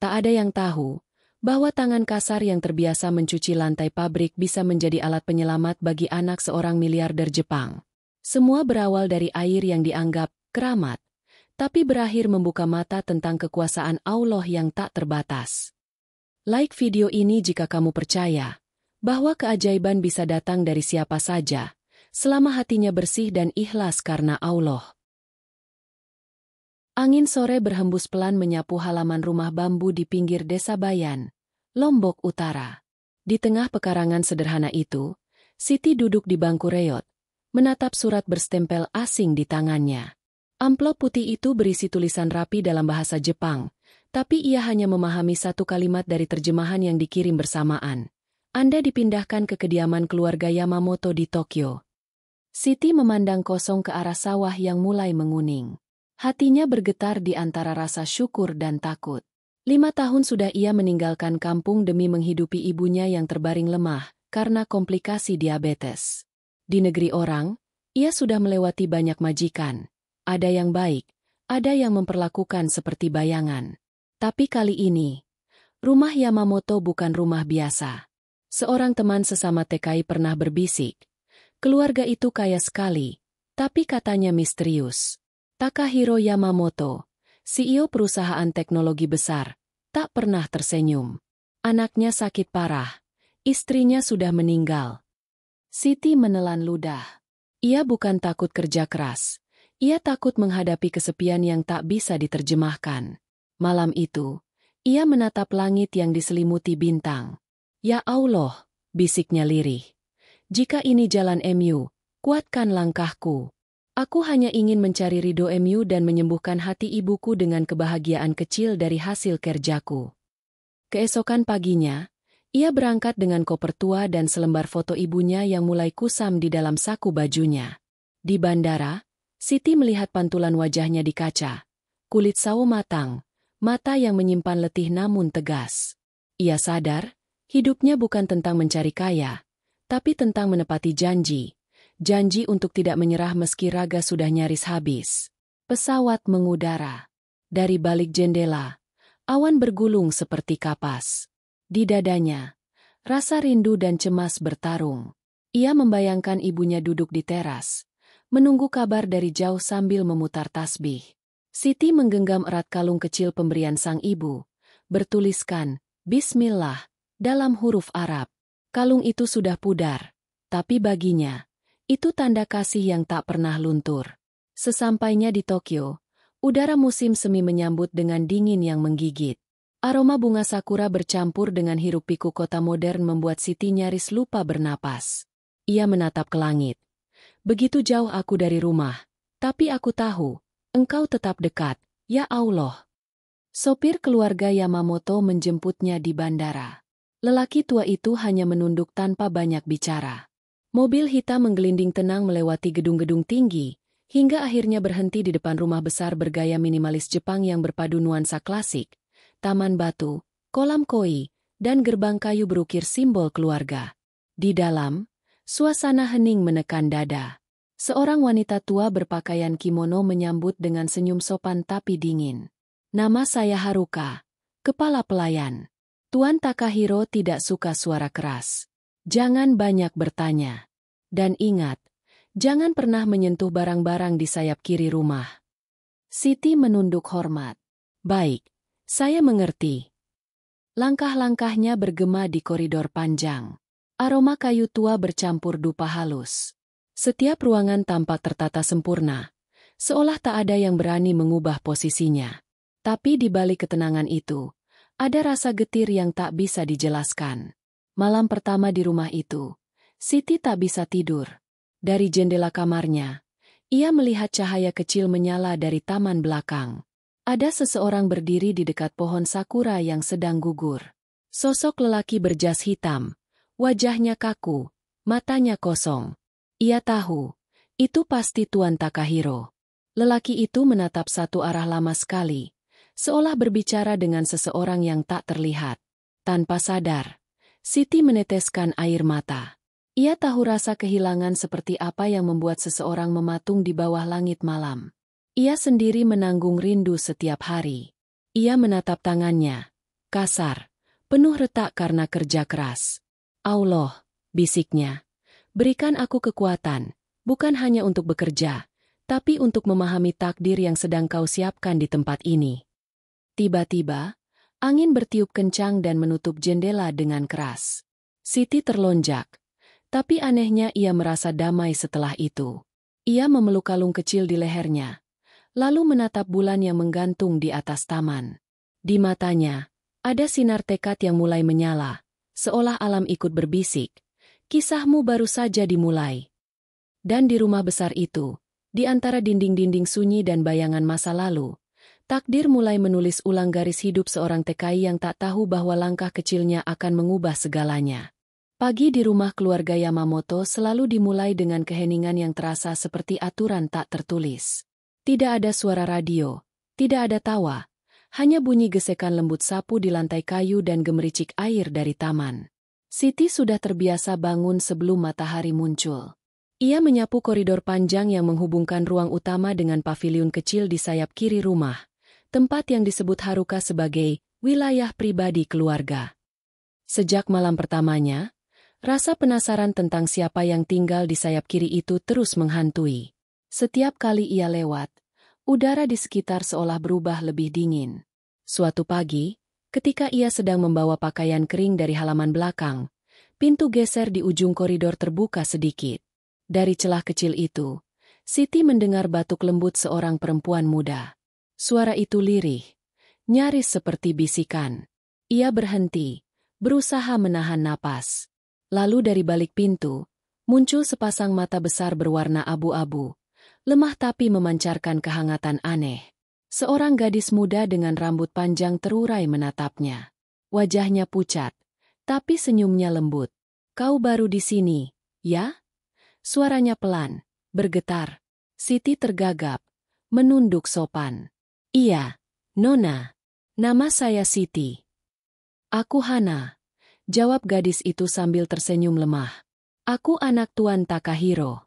Tak ada yang tahu bahwa tangan kasar yang terbiasa mencuci lantai pabrik bisa menjadi alat penyelamat bagi anak seorang miliarder Jepang. Semua berawal dari air yang dianggap keramat, tapi berakhir membuka mata tentang kekuasaan Allah yang tak terbatas. Like video ini jika kamu percaya bahwa keajaiban bisa datang dari siapa saja, selama hatinya bersih dan ikhlas karena Allah. Angin sore berhembus pelan menyapu halaman rumah bambu di pinggir desa Bayan, Lombok Utara. Di tengah pekarangan sederhana itu, Siti duduk di bangku reot, menatap surat berstempel asing di tangannya. Amplop putih itu berisi tulisan rapi dalam bahasa Jepang, tapi ia hanya memahami satu kalimat dari terjemahan yang dikirim bersamaan. Anda dipindahkan ke kediaman keluarga Yamamoto di Tokyo. Siti memandang kosong ke arah sawah yang mulai menguning. Hatinya bergetar di antara rasa syukur dan takut. 5 tahun sudah ia meninggalkan kampung demi menghidupi ibunya yang terbaring lemah karena komplikasi diabetes. Di negeri orang, ia sudah melewati banyak majikan. Ada yang baik, ada yang memperlakukan seperti bayangan. Tapi kali ini, rumah Yamamoto bukan rumah biasa. Seorang teman sesama TKI pernah berbisik. Keluarga itu kaya sekali, tapi katanya misterius. Takahiro Yamamoto, CEO perusahaan teknologi besar, tak pernah tersenyum. Anaknya sakit parah, istrinya sudah meninggal. Siti menelan ludah. Ia bukan takut kerja keras, ia takut menghadapi kesepian yang tak bisa diterjemahkan. Malam itu, ia menatap langit yang diselimuti bintang. Ya Allah, bisiknya lirih. Jika ini jalan MU, kuatkan langkahku. Aku hanya ingin mencari ridho MU dan menyembuhkan hati ibuku dengan kebahagiaan kecil dari hasil kerjaku. Keesokan paginya, ia berangkat dengan koper tua dan selembar foto ibunya yang mulai kusam di dalam saku bajunya. Di bandara, Siti melihat pantulan wajahnya di kaca. Kulit sawo matang, mata yang menyimpan letih namun tegas. Ia sadar, hidupnya bukan tentang mencari kaya, tapi tentang menepati janji. Janji untuk tidak menyerah meski raga sudah nyaris habis. Pesawat mengudara. Dari balik jendela, awan bergulung seperti kapas. Di dadanya, rasa rindu dan cemas bertarung. Ia membayangkan ibunya duduk di teras, menunggu kabar dari jauh sambil memutar tasbih. Siti menggenggam erat kalung kecil pemberian sang ibu, bertuliskan, Bismillah, dalam huruf Arab. Kalung itu sudah pudar, tapi baginya, itu tanda kasih yang tak pernah luntur. Sesampainya di Tokyo, udara musim semi menyambut dengan dingin yang menggigit. Aroma bunga sakura bercampur dengan hiruk-pikuk kota modern membuat Siti nyaris lupa bernapas. Ia menatap ke langit. Begitu jauh aku dari rumah, tapi aku tahu, engkau tetap dekat, ya Allah. Sopir keluarga Yamamoto menjemputnya di bandara. Lelaki tua itu hanya menunduk tanpa banyak bicara. Mobil hitam menggelinding tenang melewati gedung-gedung tinggi, hingga akhirnya berhenti di depan rumah besar bergaya minimalis Jepang yang berpadu nuansa klasik, taman batu, kolam koi, dan gerbang kayu berukir simbol keluarga. Di dalam, suasana hening menekan dada. Seorang wanita tua berpakaian kimono menyambut dengan senyum sopan tapi dingin. Nama saya Haruka, kepala pelayan. Tuan Takahiro tidak suka suara keras. Jangan banyak bertanya. Dan ingat, jangan pernah menyentuh barang-barang di sayap kiri rumah. Siti menunduk hormat. Baik, saya mengerti. Langkah-langkahnya bergema di koridor panjang. Aroma kayu tua bercampur dupa halus. Setiap ruangan tampak tertata sempurna, seolah tak ada yang berani mengubah posisinya. Tapi di balik ketenangan itu, ada rasa getir yang tak bisa dijelaskan. Malam pertama di rumah itu, Siti tak bisa tidur. Dari jendela kamarnya, ia melihat cahaya kecil menyala dari taman belakang. Ada seseorang berdiri di dekat pohon sakura yang sedang gugur. Sosok lelaki berjas hitam, wajahnya kaku, matanya kosong. Ia tahu, itu pasti Tuan Takahiro. Lelaki itu menatap satu arah lama sekali, seolah berbicara dengan seseorang yang tak terlihat. Tanpa sadar, Siti meneteskan air mata. Ia tahu rasa kehilangan seperti apa yang membuat seseorang mematung di bawah langit malam. Ia sendiri menanggung rindu setiap hari. Ia menatap tangannya, kasar, penuh retak karena kerja keras. Allah, bisiknya, berikan aku kekuatan, bukan hanya untuk bekerja, tapi untuk memahami takdir yang sedang kau siapkan di tempat ini. Tiba-tiba, angin bertiup kencang dan menutup jendela dengan keras. Siti terlonjak, tapi anehnya ia merasa damai setelah itu. Ia memeluk kalung kecil di lehernya, lalu menatap bulan yang menggantung di atas taman. Di matanya, ada sinar tekad yang mulai menyala, seolah alam ikut berbisik, kisahmu baru saja dimulai. Dan di rumah besar itu, di antara dinding-dinding sunyi dan bayangan masa lalu, takdir mulai menulis ulang garis hidup seorang TKI yang tak tahu bahwa langkah kecilnya akan mengubah segalanya. Pagi di rumah keluarga Yamamoto selalu dimulai dengan keheningan yang terasa seperti aturan tak tertulis. Tidak ada suara radio, tidak ada tawa, hanya bunyi gesekan lembut sapu di lantai kayu dan gemericik air dari taman. Siti sudah terbiasa bangun sebelum matahari muncul. Ia menyapu koridor panjang yang menghubungkan ruang utama dengan paviliun kecil di sayap kiri rumah, tempat yang disebut Haruka sebagai wilayah pribadi keluarga. Sejak malam pertamanya, rasa penasaran tentang siapa yang tinggal di sayap kiri itu terus menghantui. Setiap kali ia lewat, udara di sekitar seolah berubah lebih dingin. Suatu pagi, ketika ia sedang membawa pakaian kering dari halaman belakang, pintu geser di ujung koridor terbuka sedikit. Dari celah kecil itu, Siti mendengar batuk lembut seorang perempuan muda. Suara itu lirih, nyaris seperti bisikan. Ia berhenti, berusaha menahan napas. Lalu dari balik pintu, muncul sepasang mata besar berwarna abu-abu, lemah tapi memancarkan kehangatan aneh. Seorang gadis muda dengan rambut panjang terurai menatapnya. Wajahnya pucat, tapi senyumnya lembut. "Kau baru di sini, ya?" Suaranya pelan, bergetar. Siti tergagap, menunduk sopan. "Iya, Nona. Nama saya Siti." "Aku Hana," jawab gadis itu sambil tersenyum lemah. "Aku anak Tuan Takahiro."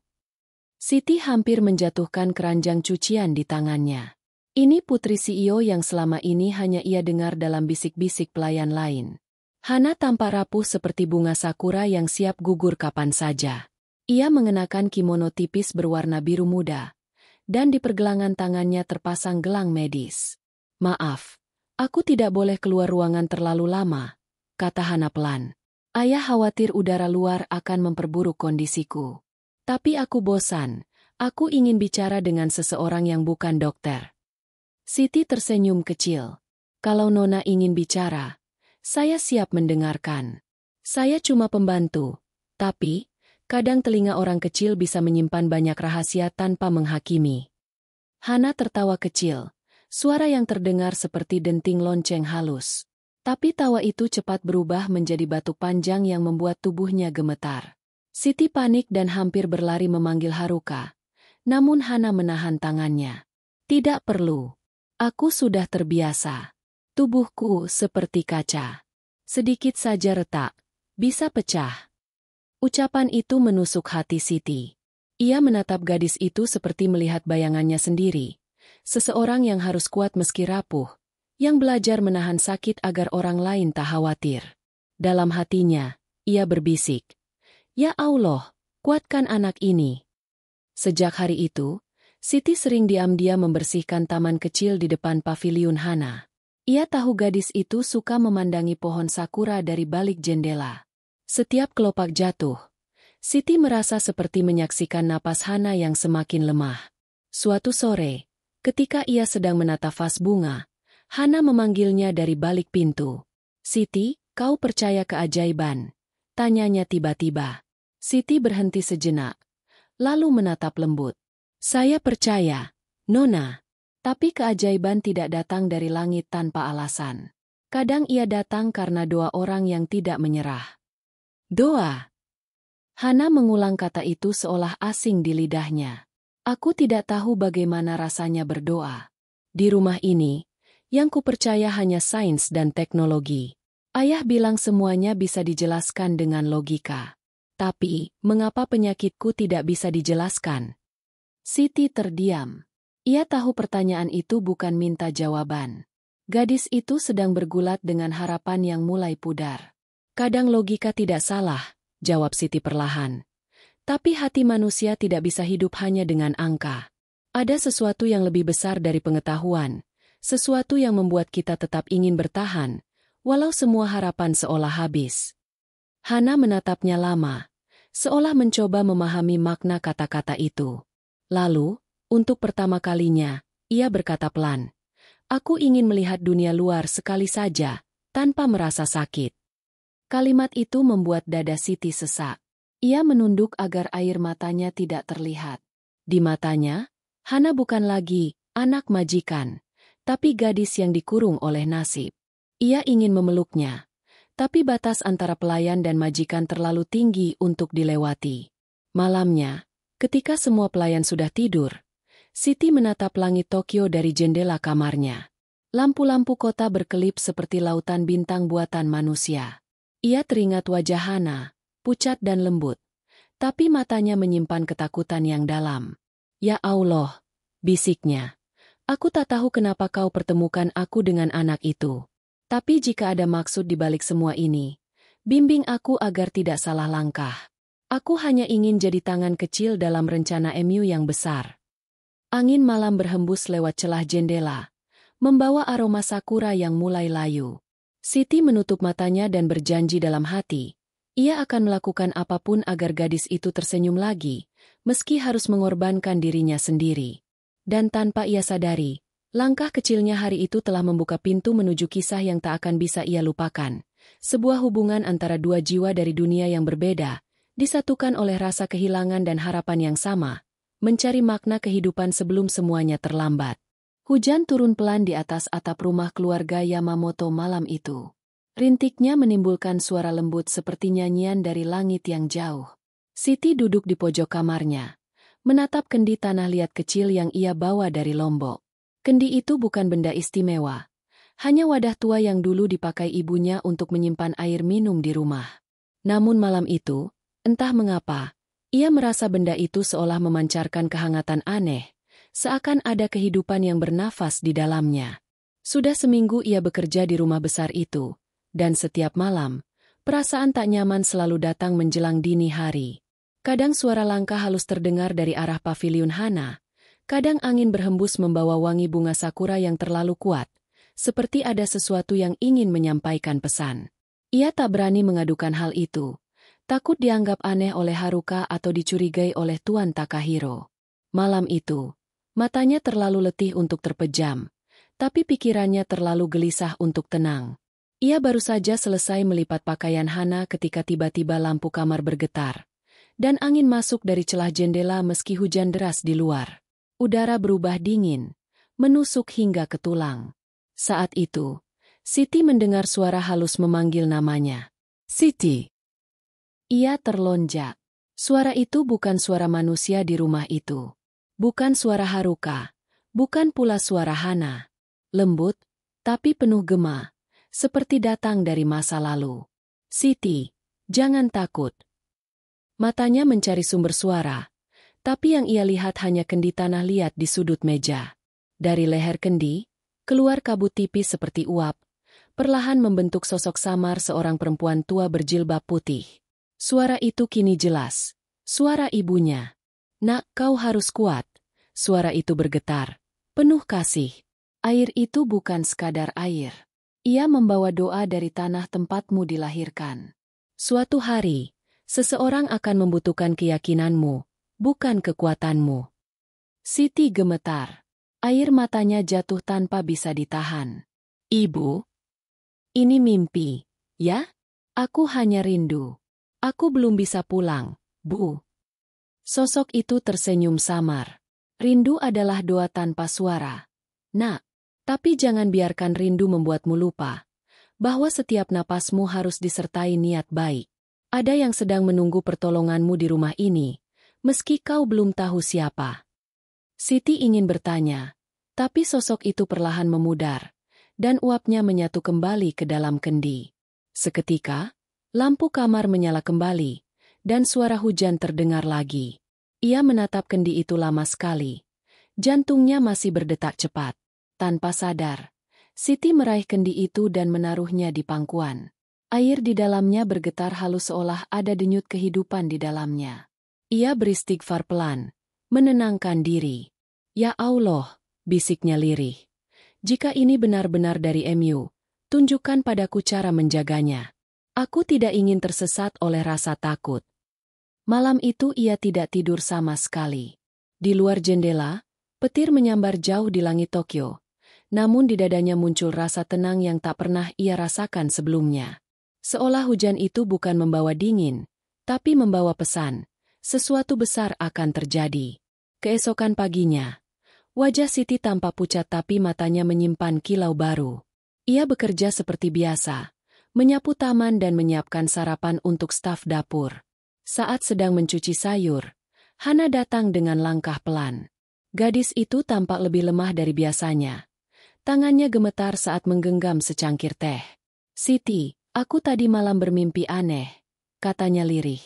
Siti hampir menjatuhkan keranjang cucian di tangannya. Ini putri CEO yang selama ini hanya ia dengar dalam bisik-bisik pelayan lain. Hana tampak rapuh seperti bunga sakura yang siap gugur kapan saja. Ia mengenakan kimono tipis berwarna biru muda, dan di pergelangan tangannya terpasang gelang medis. "Maaf, aku tidak boleh keluar ruangan terlalu lama," kata Hana pelan. "Ayah khawatir udara luar akan memperburuk kondisiku. Tapi aku bosan, aku ingin bicara dengan seseorang yang bukan dokter." Siti tersenyum kecil. "Kalau Nona ingin bicara, saya siap mendengarkan. Saya cuma pembantu, tapi kadang telinga orang kecil bisa menyimpan banyak rahasia tanpa menghakimi." Hana tertawa kecil, suara yang terdengar seperti denting lonceng halus. Tapi tawa itu cepat berubah menjadi batuk panjang yang membuat tubuhnya gemetar. Siti panik dan hampir berlari memanggil Haruka. Namun Hana menahan tangannya. "Tidak perlu. Aku sudah terbiasa. Tubuhku seperti kaca. Sedikit saja retak, bisa pecah." Ucapan itu menusuk hati Siti. Ia menatap gadis itu seperti melihat bayangannya sendiri. Seseorang yang harus kuat meski rapuh, yang belajar menahan sakit agar orang lain tak khawatir. Dalam hatinya, ia berbisik, "Ya Allah, kuatkan anak ini." Sejak hari itu, Siti sering diam-diam membersihkan taman kecil di depan paviliun Hana. Ia tahu gadis itu suka memandangi pohon sakura dari balik jendela. Setiap kelopak jatuh, Siti merasa seperti menyaksikan napas Hana yang semakin lemah. Suatu sore, ketika ia sedang menata vas bunga, Hana memanggilnya dari balik pintu. "Siti, kau percaya keajaiban?" tanyanya tiba-tiba. Siti berhenti sejenak, lalu menatap lembut. "Saya percaya, Nona. Tapi keajaiban tidak datang dari langit tanpa alasan. Kadang ia datang karena doa orang yang tidak menyerah." "Doa?" Hana mengulang kata itu seolah asing di lidahnya. "Aku tidak tahu bagaimana rasanya berdoa. Di rumah ini, yang kupercaya hanya sains dan teknologi. Ayah bilang semuanya bisa dijelaskan dengan logika. Tapi, mengapa penyakitku tidak bisa dijelaskan?" Siti terdiam. Ia tahu pertanyaan itu bukan minta jawaban. Gadis itu sedang bergulat dengan harapan yang mulai pudar. Kadang logika tidak salah, jawab Siti perlahan. Tapi hati manusia tidak bisa hidup hanya dengan angka. Ada sesuatu yang lebih besar dari pengetahuan, sesuatu yang membuat kita tetap ingin bertahan, walau semua harapan seolah habis. Hana menatapnya lama, seolah mencoba memahami makna kata-kata itu. Lalu, untuk pertama kalinya, ia berkata pelan, "Aku ingin melihat dunia luar sekali saja, tanpa merasa sakit." Kalimat itu membuat dada Siti sesak. Ia menunduk agar air matanya tidak terlihat. Di matanya, Hana bukan lagi anak majikan, tapi gadis yang dikurung oleh nasib. Ia ingin memeluknya, tapi batas antara pelayan dan majikan terlalu tinggi untuk dilewati. Malamnya, ketika semua pelayan sudah tidur, Siti menatap langit Tokyo dari jendela kamarnya. Lampu-lampu kota berkelip seperti lautan bintang buatan manusia. Ia teringat wajah Hana, pucat dan lembut, tapi matanya menyimpan ketakutan yang dalam. "Ya Allah," bisiknya, "aku tak tahu kenapa kau pertemukan aku dengan anak itu. Tapi jika ada maksud di balik semua ini, bimbing aku agar tidak salah langkah. Aku hanya ingin jadi tangan kecil dalam rencana MU yang besar." Angin malam berhembus lewat celah jendela, membawa aroma sakura yang mulai layu. Siti menutup matanya dan berjanji dalam hati, ia akan melakukan apapun agar gadis itu tersenyum lagi, meski harus mengorbankan dirinya sendiri. Dan tanpa ia sadari, langkah kecilnya hari itu telah membuka pintu menuju kisah yang tak akan bisa ia lupakan. Sebuah hubungan antara dua jiwa dari dunia yang berbeda, disatukan oleh rasa kehilangan dan harapan yang sama, mencari makna kehidupan sebelum semuanya terlambat. Hujan turun pelan di atas atap rumah keluarga Yamamoto malam itu. Rintiknya menimbulkan suara lembut seperti nyanyian dari langit yang jauh. Siti duduk di pojok kamarnya, menatap kendi tanah liat kecil yang ia bawa dari Lombok. Kendi itu bukan benda istimewa, hanya wadah tua yang dulu dipakai ibunya untuk menyimpan air minum di rumah. Namun malam itu, entah mengapa, ia merasa benda itu seolah memancarkan kehangatan aneh, seakan ada kehidupan yang bernafas di dalamnya. Sudah seminggu ia bekerja di rumah besar itu, dan setiap malam, perasaan tak nyaman selalu datang menjelang dini hari. Kadang suara langkah halus terdengar dari arah paviliun Hana, kadang angin berhembus membawa wangi bunga sakura yang terlalu kuat, seperti ada sesuatu yang ingin menyampaikan pesan. Ia tak berani mengadukan hal itu, takut dianggap aneh oleh Haruka atau dicurigai oleh Tuan Takahiro. Malam itu, matanya terlalu letih untuk terpejam, tapi pikirannya terlalu gelisah untuk tenang. Ia baru saja selesai melipat pakaian Hana ketika tiba-tiba lampu kamar bergetar, dan angin masuk dari celah jendela meski hujan deras di luar. Udara berubah dingin, menusuk hingga ke tulang. Saat itu, Siti mendengar suara halus memanggil namanya. "Siti!" Ia terlonjak. Suara itu bukan suara manusia di rumah itu. Bukan suara Haruka, bukan pula suara Hana. Lembut, tapi penuh gema, seperti datang dari masa lalu. "Siti, jangan takut." Matanya mencari sumber suara, tapi yang ia lihat hanya kendi tanah liat di sudut meja. Dari leher kendi, keluar kabut tipis seperti uap, perlahan membentuk sosok samar seorang perempuan tua berjilbab putih. Suara itu kini jelas, suara ibunya. "Nak, kau harus kuat." Suara itu bergetar, penuh kasih. Air itu bukan sekadar air. Ia membawa doa dari tanah tempatmu dilahirkan. Suatu hari, seseorang akan membutuhkan keyakinanmu, bukan kekuatanmu. Siti gemetar. Air matanya jatuh tanpa bisa ditahan. "Ibu, ini mimpi, ya? Aku hanya rindu. Aku belum bisa pulang, Bu." Sosok itu tersenyum samar. "Rindu adalah doa tanpa suara, Nak. Tapi jangan biarkan rindu membuatmu lupa bahwa setiap napasmu harus disertai niat baik. Ada yang sedang menunggu pertolonganmu di rumah ini, meski kau belum tahu siapa." Siti ingin bertanya, tapi sosok itu perlahan memudar, dan uapnya menyatu kembali ke dalam kendi. Seketika, lampu kamar menyala kembali, dan suara hujan terdengar lagi. Ia menatap kendi itu lama sekali. Jantungnya masih berdetak cepat. Tanpa sadar, Siti meraih kendi itu dan menaruhnya di pangkuan. Air di dalamnya bergetar halus seolah ada denyut kehidupan di dalamnya. Ia beristighfar pelan, menenangkan diri. Ya Allah, bisiknya lirih. Jika ini benar-benar dari MU, tunjukkan padaku cara menjaganya. Aku tidak ingin tersesat oleh rasa takut. Malam itu ia tidak tidur sama sekali. Di luar jendela, petir menyambar jauh di langit Tokyo. Namun di dadanya muncul rasa tenang yang tak pernah ia rasakan sebelumnya. Seolah hujan itu bukan membawa dingin, tapi membawa pesan. Sesuatu besar akan terjadi. Keesokan paginya, wajah Siti tampak pucat tapi matanya menyimpan kilau baru. Ia bekerja seperti biasa, menyapu taman dan menyiapkan sarapan untuk staf dapur. Saat sedang mencuci sayur, Hana datang dengan langkah pelan. Gadis itu tampak lebih lemah dari biasanya. Tangannya gemetar saat menggenggam secangkir teh. "Siti, aku tadi malam bermimpi aneh," katanya lirih.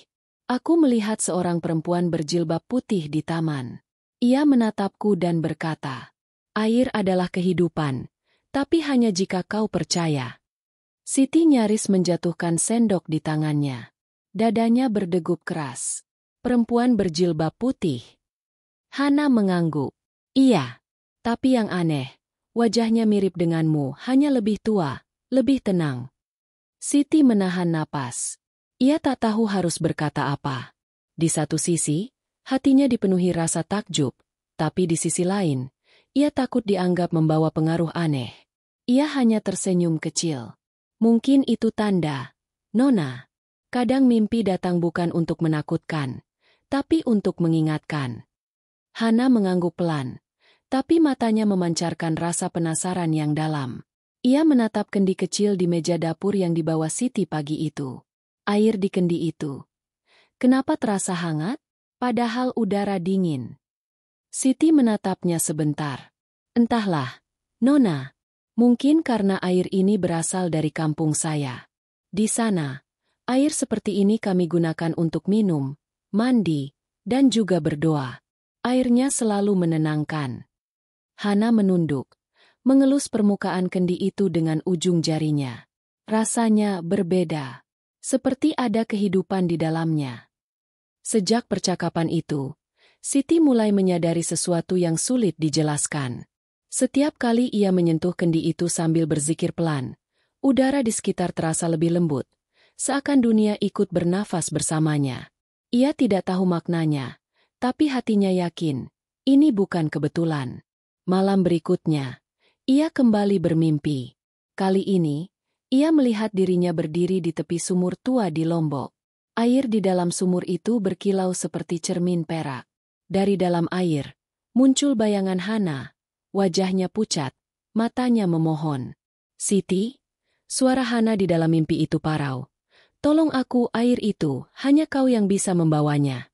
"Aku melihat seorang perempuan berjilbab putih di taman. Ia menatapku dan berkata, 'Air adalah kehidupan, tapi hanya jika kau percaya.'" Siti nyaris menjatuhkan sendok di tangannya. Dadanya berdegup keras. Perempuan berjilbab putih. Hana mengangguk. "Iya. Tapi yang aneh, wajahnya mirip denganmu, hanya lebih tua, lebih tenang." Siti menahan napas. Ia tak tahu harus berkata apa. Di satu sisi, hatinya dipenuhi rasa takjub, tapi di sisi lain, ia takut dianggap membawa pengaruh aneh. Ia hanya tersenyum kecil. "Mungkin itu tanda, Nona. Kadang mimpi datang bukan untuk menakutkan, tapi untuk mengingatkan." Hana mengangguk pelan, tapi matanya memancarkan rasa penasaran yang dalam. Ia menatap kendi kecil di meja dapur yang dibawa Siti pagi itu. Air di kendi itu. Kenapa terasa hangat? Padahal udara dingin. Siti menatapnya sebentar. "Entahlah, Nona. Mungkin karena air ini berasal dari kampung saya. Di sana, air seperti ini kami gunakan untuk minum, mandi, dan juga berdoa. Airnya selalu menenangkan." Hana menunduk, mengelus permukaan kendi itu dengan ujung jarinya. Rasanya berbeda, seperti ada kehidupan di dalamnya. Sejak percakapan itu, Siti mulai menyadari sesuatu yang sulit dijelaskan. Setiap kali ia menyentuh kendi itu sambil berzikir pelan, udara di sekitar terasa lebih lembut. Seakan dunia ikut bernafas bersamanya. Ia tidak tahu maknanya, tapi hatinya yakin, ini bukan kebetulan. Malam berikutnya, ia kembali bermimpi. Kali ini, ia melihat dirinya berdiri di tepi sumur tua di Lombok. Air di dalam sumur itu berkilau seperti cermin perak. Dari dalam air, muncul bayangan Hana, wajahnya pucat, matanya memohon. "Siti?" Suara Hana di dalam mimpi itu parau. "Tolong aku, air itu, hanya kau yang bisa membawanya."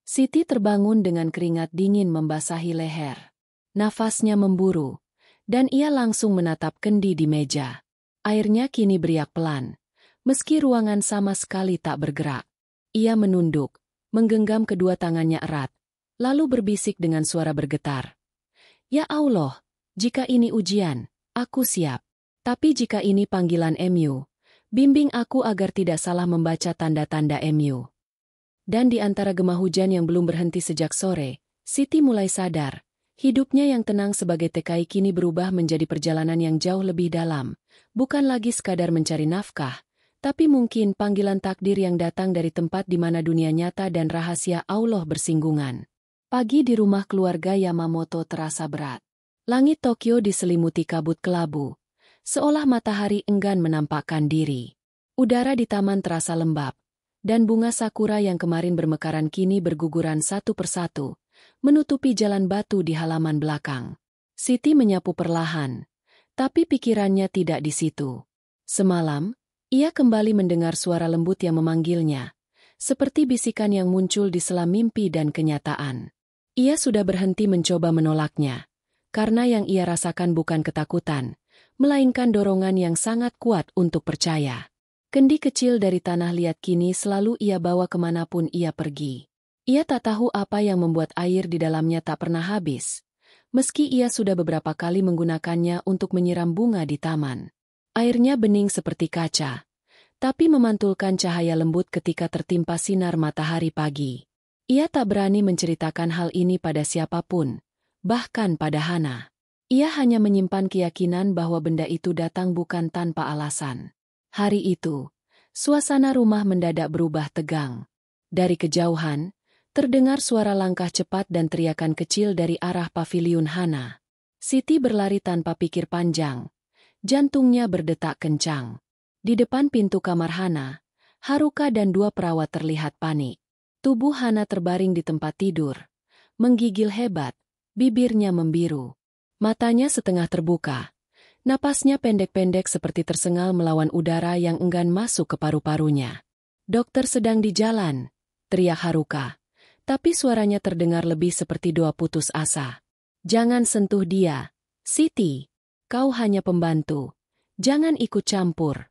Siti terbangun dengan keringat dingin membasahi leher. Nafasnya memburu, dan ia langsung menatap kendi di meja. Airnya kini beriak pelan, meski ruangan sama sekali tak bergerak. Ia menunduk, menggenggam kedua tangannya erat, lalu berbisik dengan suara bergetar. "Ya Allah, jika ini ujian, aku siap. Tapi jika ini panggilan MU, bimbing aku agar tidak salah membaca tanda-tanda MU." Dan di antara gema hujan yang belum berhenti sejak sore, Siti mulai sadar. Hidupnya yang tenang sebagai TKI kini berubah menjadi perjalanan yang jauh lebih dalam. Bukan lagi sekadar mencari nafkah, tapi mungkin panggilan takdir yang datang dari tempat di mana dunia nyata dan rahasia Allah bersinggungan. Pagi di rumah keluarga Yamamoto terasa berat. Langit Tokyo diselimuti kabut kelabu, seolah matahari enggan menampakkan diri. Udara di taman terasa lembab, dan bunga sakura yang kemarin bermekaran kini berguguran satu persatu, menutupi jalan batu di halaman belakang. Siti menyapu perlahan, tapi pikirannya tidak di situ. Semalam, ia kembali mendengar suara lembut yang memanggilnya, seperti bisikan yang muncul di sela mimpi dan kenyataan. Ia sudah berhenti mencoba menolaknya, karena yang ia rasakan bukan ketakutan, melainkan dorongan yang sangat kuat untuk percaya. Kendi kecil dari tanah liat kini selalu ia bawa kemanapun ia pergi. Ia tak tahu apa yang membuat air di dalamnya tak pernah habis. Meski ia sudah beberapa kali menggunakannya untuk menyiram bunga di taman. Airnya bening seperti kaca, tapi memantulkan cahaya lembut ketika tertimpa sinar matahari pagi. Ia tak berani menceritakan hal ini pada siapapun, bahkan pada Hana. Ia hanya menyimpan keyakinan bahwa benda itu datang bukan tanpa alasan. Hari itu, suasana rumah mendadak berubah tegang. Dari kejauhan, terdengar suara langkah cepat dan teriakan kecil dari arah paviliun Hana. Siti berlari tanpa pikir panjang. Jantungnya berdetak kencang. Di depan pintu kamar Hana, Haruka dan dua perawat terlihat panik. Tubuh Hana terbaring di tempat tidur. Menggigil hebat, bibirnya membiru. Matanya setengah terbuka. Napasnya pendek-pendek seperti tersengal melawan udara yang enggan masuk ke paru-parunya. "Dokter sedang di jalan," teriak Haruka. Tapi suaranya terdengar lebih seperti doa putus asa. "Jangan sentuh dia, Siti. Kau hanya pembantu. Jangan ikut campur."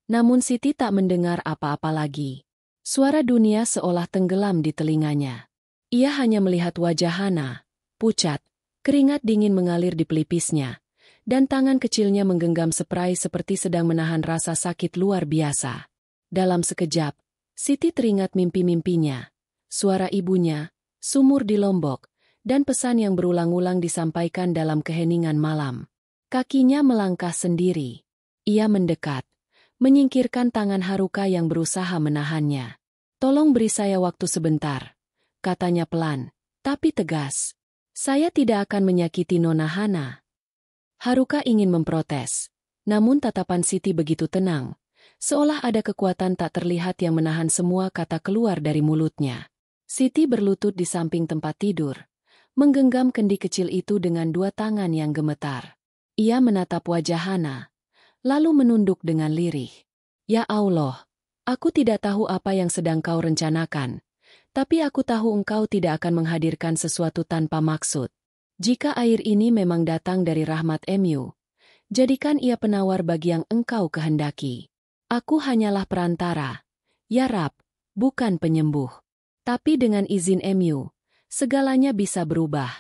Namun Siti tak mendengar apa-apa lagi. Suara dunia seolah tenggelam di telinganya. Ia hanya melihat wajah Hana, pucat, keringat dingin mengalir di pelipisnya, dan tangan kecilnya menggenggam spray seperti sedang menahan rasa sakit luar biasa. Dalam sekejap, Siti teringat mimpi-mimpinya, suara ibunya, sumur di Lombok, dan pesan yang berulang-ulang disampaikan dalam keheningan malam. Kakinya melangkah sendiri. Ia mendekat, menyingkirkan tangan Haruka yang berusaha menahannya. "Tolong beri saya waktu sebentar," katanya pelan, tapi tegas. "Saya tidak akan menyakiti Nona Hana." Haruka ingin memprotes, namun tatapan Siti begitu tenang, seolah ada kekuatan tak terlihat yang menahan semua kata keluar dari mulutnya. Siti berlutut di samping tempat tidur, menggenggam kendi kecil itu dengan dua tangan yang gemetar. Ia menatap wajah Hana, lalu menunduk dengan lirih. "Ya Allah, aku tidak tahu apa yang sedang kau rencanakan. Tapi aku tahu engkau tidak akan menghadirkan sesuatu tanpa maksud. Jika air ini memang datang dari rahmat Mu, jadikan ia penawar bagi yang engkau kehendaki. Aku hanyalah perantara, ya Rab, bukan penyembuh. Tapi dengan izin Mu, segalanya bisa berubah."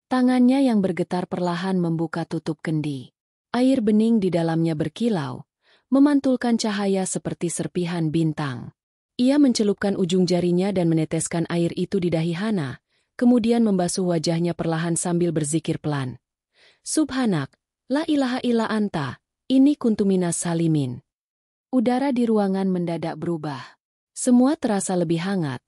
Tangannya yang bergetar perlahan membuka tutup kendi. Air bening di dalamnya berkilau, memantulkan cahaya seperti serpihan bintang. Ia mencelupkan ujung jarinya dan meneteskan air itu di dahi Hana, kemudian membasuh wajahnya perlahan sambil berzikir pelan. "Subhanak, la ilaha illa anta, ini kuntu minas salimin." Udara di ruangan mendadak berubah. Semua terasa lebih hangat.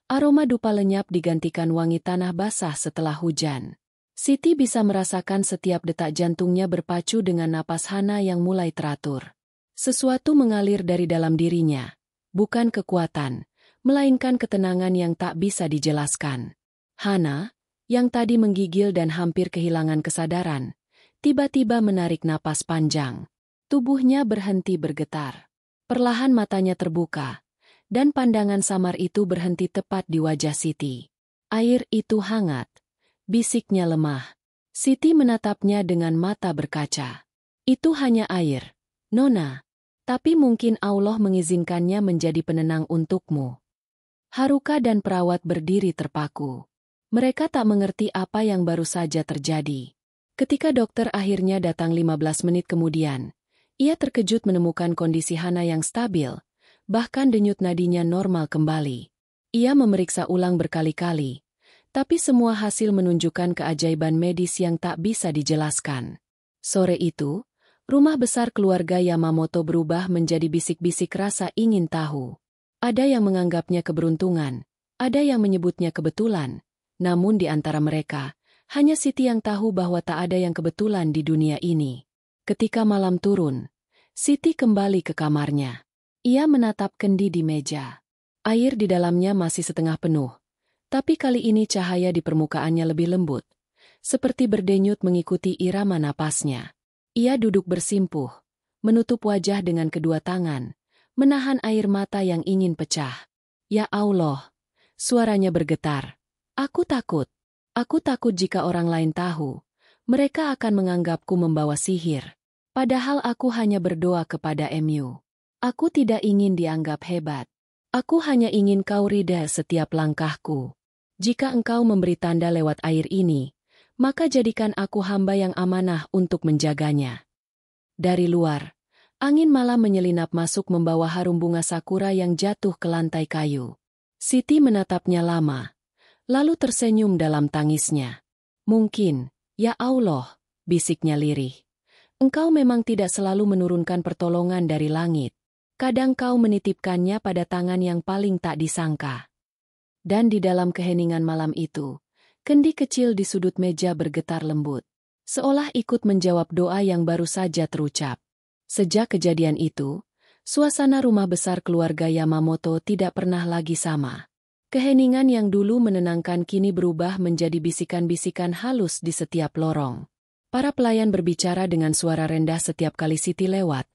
Aroma dupa lenyap digantikan wangi tanah basah setelah hujan. Siti bisa merasakan setiap detak jantungnya berpacu dengan napas Hana yang mulai teratur. Sesuatu mengalir dari dalam dirinya. Bukan kekuatan, melainkan ketenangan yang tak bisa dijelaskan. Hana, yang tadi menggigil dan hampir kehilangan kesadaran, tiba-tiba menarik napas panjang. Tubuhnya berhenti bergetar. Perlahan matanya terbuka, dan pandangan samar itu berhenti tepat di wajah Siti. "Air itu hangat," bisiknya lemah. Siti menatapnya dengan mata berkaca. "Itu hanya air, Nona. Tapi mungkin Allah mengizinkannya menjadi penenang untukmu." Haruka dan perawat berdiri terpaku. Mereka tak mengerti apa yang baru saja terjadi. Ketika dokter akhirnya datang 15 menit kemudian, ia terkejut menemukan kondisi Hana yang stabil, bahkan denyut nadinya normal kembali. Ia memeriksa ulang berkali-kali, tapi semua hasil menunjukkan keajaiban medis yang tak bisa dijelaskan. Sore itu, rumah besar keluarga Yamamoto berubah menjadi bisik-bisik rasa ingin tahu. Ada yang menganggapnya keberuntungan, ada yang menyebutnya kebetulan, namun di antara mereka, hanya Siti yang tahu bahwa tak ada yang kebetulan di dunia ini. Ketika malam turun, Siti kembali ke kamarnya. Ia menatap kendi di meja. Air di dalamnya masih setengah penuh, tapi kali ini cahaya di permukaannya lebih lembut, seperti berdenyut mengikuti irama napasnya. Ia duduk bersimpuh, menutup wajah dengan kedua tangan, menahan air mata yang ingin pecah. "Ya Allah," suaranya bergetar. "Aku takut. Aku takut jika orang lain tahu. Mereka akan menganggapku membawa sihir. Padahal aku hanya berdoa kepada Mu. Aku tidak ingin dianggap hebat. Aku hanya ingin kau ridha setiap langkahku. Jika engkau memberi tanda lewat air ini, maka jadikan aku hamba yang amanah untuk menjaganya. Dari luar, angin malam menyelinap masuk membawa harum bunga sakura yang jatuh ke lantai kayu. Siti menatapnya lama, lalu tersenyum dalam tangisnya. Mungkin, ya Allah, bisiknya lirih. Engkau memang tidak selalu menurunkan pertolongan dari langit. Kadang kau menitipkannya pada tangan yang paling tak disangka. Dan di dalam keheningan malam itu, kendi kecil di sudut meja bergetar lembut, seolah ikut menjawab doa yang baru saja terucap. Sejak kejadian itu, suasana rumah besar keluarga Yamamoto tidak pernah lagi sama. Keheningan yang dulu menenangkan kini berubah menjadi bisikan-bisikan halus di setiap lorong. Para pelayan berbicara dengan suara rendah setiap kali Siti lewat.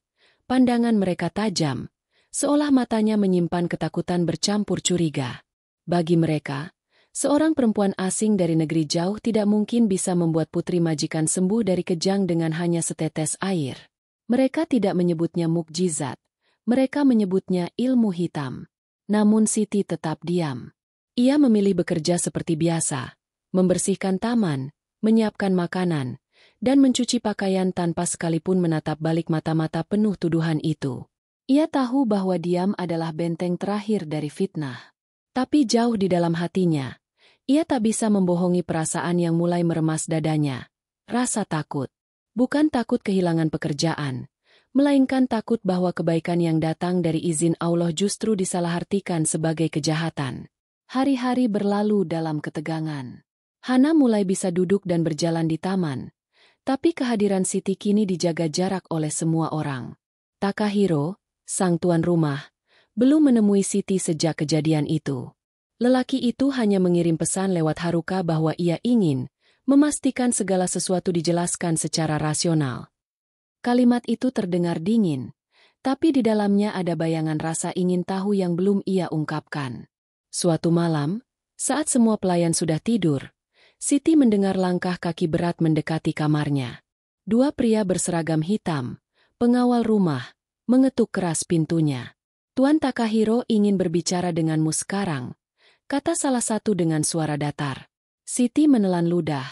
Pandangan mereka tajam, seolah matanya menyimpan ketakutan bercampur curiga. Bagi mereka, seorang perempuan asing dari negeri jauh tidak mungkin bisa membuat putri majikan sembuh dari kejang dengan hanya setetes air. Mereka tidak menyebutnya mukjizat, mereka menyebutnya ilmu hitam. Namun Siti tetap diam. Ia memilih bekerja seperti biasa, membersihkan taman, menyiapkan makanan, dan mencuci pakaian tanpa sekalipun menatap balik mata-mata penuh tuduhan itu. Ia tahu bahwa diam adalah benteng terakhir dari fitnah. Tapi jauh di dalam hatinya, ia tak bisa membohongi perasaan yang mulai meremas dadanya. Rasa takut. Bukan takut kehilangan pekerjaan, melainkan takut bahwa kebaikan yang datang dari izin Allah justru disalahartikan sebagai kejahatan. Hari-hari berlalu dalam ketegangan. Hana mulai bisa duduk dan berjalan di taman. Tapi kehadiran Siti kini dijaga jarak oleh semua orang. Takahiro, sang tuan rumah, belum menemui Siti sejak kejadian itu. Lelaki itu hanya mengirim pesan lewat Haruka bahwa ia ingin memastikan segala sesuatu dijelaskan secara rasional. Kalimat itu terdengar dingin, tapi di dalamnya ada bayangan rasa ingin tahu yang belum ia ungkapkan. Suatu malam, saat semua pelayan sudah tidur, Siti mendengar langkah kaki berat mendekati kamarnya. Dua pria berseragam hitam, pengawal rumah, mengetuk keras pintunya. "Tuan Takahiro ingin berbicara denganmu sekarang," kata salah satu dengan suara datar. Siti menelan ludah,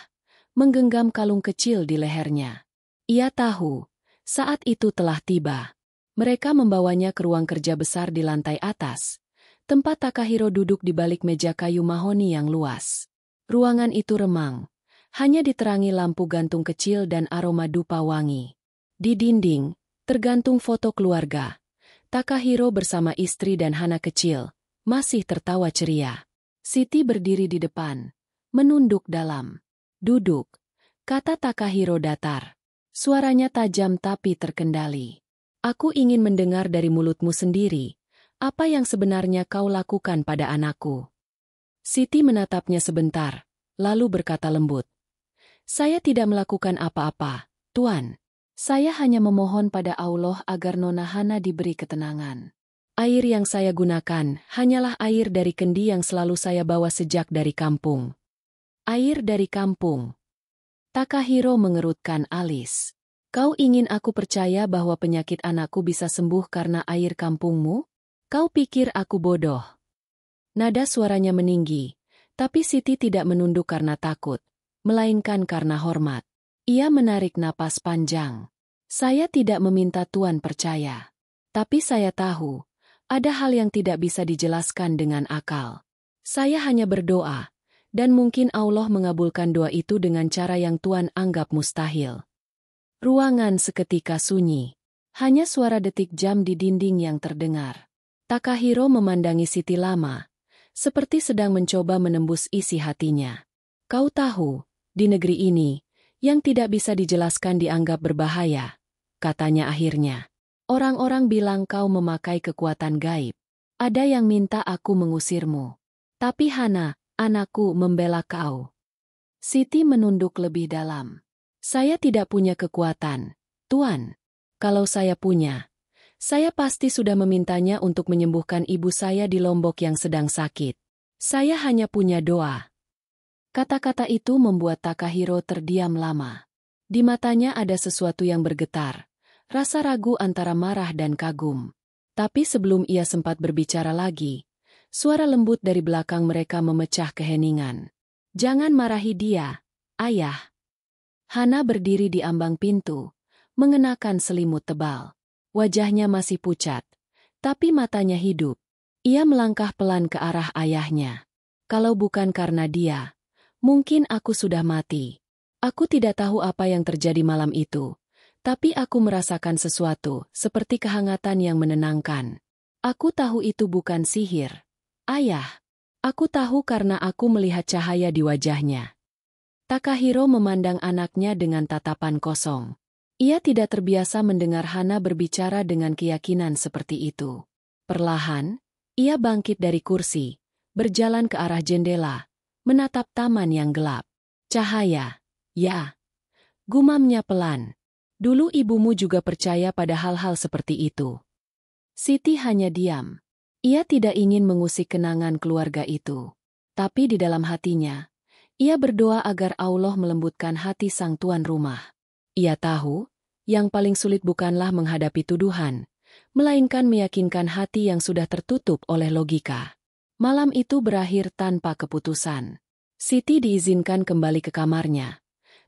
menggenggam kalung kecil di lehernya. Ia tahu, saat itu telah tiba. Mereka membawanya ke ruang kerja besar di lantai atas, tempat Takahiro duduk di balik meja kayu mahoni yang luas. Ruangan itu remang, hanya diterangi lampu gantung kecil dan aroma dupa wangi. Di dinding, tergantung foto keluarga. Takahiro bersama istri dan Hana kecil, masih tertawa ceria. Siti berdiri di depan, menunduk dalam. "Duduk," kata Takahiro datar. Suaranya tajam tapi terkendali. "Aku ingin mendengar dari mulutmu sendiri, apa yang sebenarnya kau lakukan pada anakku." Siti menatapnya sebentar, lalu berkata lembut, "Saya tidak melakukan apa-apa, Tuan. Saya hanya memohon pada Allah agar Nona Hana diberi ketenangan. Air yang saya gunakan hanyalah air dari kendi yang selalu saya bawa sejak dari kampung." "Air dari kampung?" Takahiro mengerutkan alis. "Kau ingin aku percaya bahwa penyakit anakku bisa sembuh karena air kampungmu? Kau pikir aku bodoh?" Nada suaranya meninggi, tapi Siti tidak menunduk karena takut, melainkan karena hormat. Ia menarik napas panjang. "Saya tidak meminta Tuan percaya. Tapi saya tahu, ada hal yang tidak bisa dijelaskan dengan akal. Saya hanya berdoa, dan mungkin Allah mengabulkan doa itu dengan cara yang Tuan anggap mustahil." Ruangan seketika sunyi. Hanya suara detik jam di dinding yang terdengar. Takahiro memandangi Siti lama, seperti sedang mencoba menembus isi hatinya. "Kau tahu, di negeri ini, yang tidak bisa dijelaskan dianggap berbahaya," katanya akhirnya. "Orang-orang bilang kau memakai kekuatan gaib. Ada yang minta aku mengusirmu. Tapi Hana, anakku, membela kau." Siti menunduk lebih dalam. "Saya tidak punya kekuatan, Tuan. Kalau saya punya, saya pasti sudah memintanya untuk menyembuhkan ibu saya di Lombok yang sedang sakit. Saya hanya punya doa." Kata-kata itu membuat Takahiro terdiam lama. Di matanya ada sesuatu yang bergetar, rasa ragu antara marah dan kagum. Tapi sebelum ia sempat berbicara lagi, suara lembut dari belakang mereka memecah keheningan. "Jangan marahi dia, Ayah. Hana berdiri di ambang pintu, mengenakan selimut tebal. Wajahnya masih pucat, tapi matanya hidup. Ia melangkah pelan ke arah ayahnya. Kalau bukan karena dia, mungkin aku sudah mati. Aku tidak tahu apa yang terjadi malam itu, tapi aku merasakan sesuatu, seperti kehangatan yang menenangkan. Aku tahu itu bukan sihir. Ayah, aku tahu karena aku melihat cahaya di wajahnya. Takahiro memandang anaknya dengan tatapan kosong. Ia tidak terbiasa mendengar Hana berbicara dengan keyakinan seperti itu. Perlahan, ia bangkit dari kursi, berjalan ke arah jendela, menatap taman yang gelap. Cahaya, ya. Gumamnya pelan. Dulu ibumu juga percaya pada hal-hal seperti itu. Siti hanya diam. Ia tidak ingin mengusik kenangan keluarga itu. Tapi di dalam hatinya, ia berdoa agar Allah melembutkan hati sang tuan rumah. Ia tahu, yang paling sulit bukanlah menghadapi tuduhan, melainkan meyakinkan hati yang sudah tertutup oleh logika. Malam itu berakhir tanpa keputusan. Siti diizinkan kembali ke kamarnya,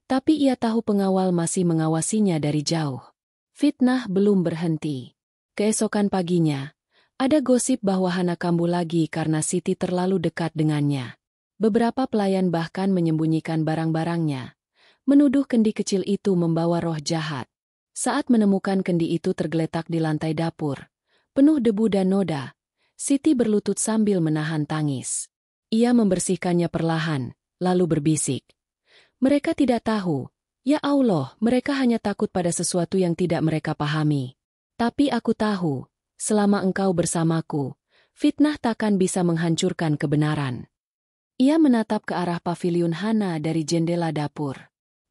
tapi ia tahu pengawal masih mengawasinya dari jauh. Fitnah belum berhenti. Keesokan paginya, ada gosip bahwa Hana kambuh lagi karena Siti terlalu dekat dengannya. Beberapa pelayan bahkan menyembunyikan barang-barangnya, menuduh kendi kecil itu membawa roh jahat. Saat menemukan kendi itu tergeletak di lantai dapur, penuh debu dan noda, Siti berlutut sambil menahan tangis. Ia membersihkannya perlahan, lalu berbisik. Mereka tidak tahu, ya Allah, mereka hanya takut pada sesuatu yang tidak mereka pahami. Tapi aku tahu, selama engkau bersamaku, fitnah takkan bisa menghancurkan kebenaran. Ia menatap ke arah paviliun Hana dari jendela dapur.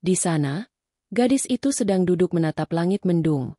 Di sana, gadis itu sedang duduk menatap langit mendung.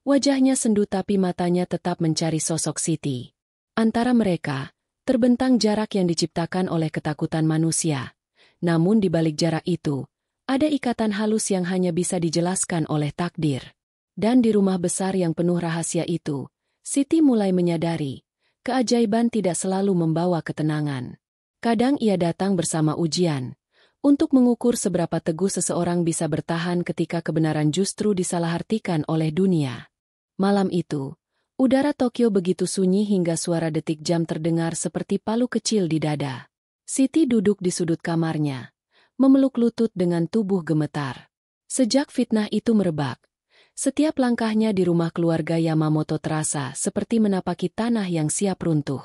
Wajahnya sendu tapi matanya tetap mencari sosok Siti. Antara mereka, terbentang jarak yang diciptakan oleh ketakutan manusia. Namun di balik jarak itu, ada ikatan halus yang hanya bisa dijelaskan oleh takdir. Dan di rumah besar yang penuh rahasia itu, Siti mulai menyadari, keajaiban tidak selalu membawa ketenangan. Kadang ia datang bersama ujian, untuk mengukur seberapa teguh seseorang bisa bertahan ketika kebenaran justru disalahartikan oleh dunia. Malam itu, udara Tokyo begitu sunyi hingga suara detik jam terdengar seperti palu kecil di dada. Siti duduk di sudut kamarnya, memeluk lutut dengan tubuh gemetar. Sejak fitnah itu merebak, setiap langkahnya di rumah keluarga Yamamoto terasa seperti menapaki tanah yang siap runtuh.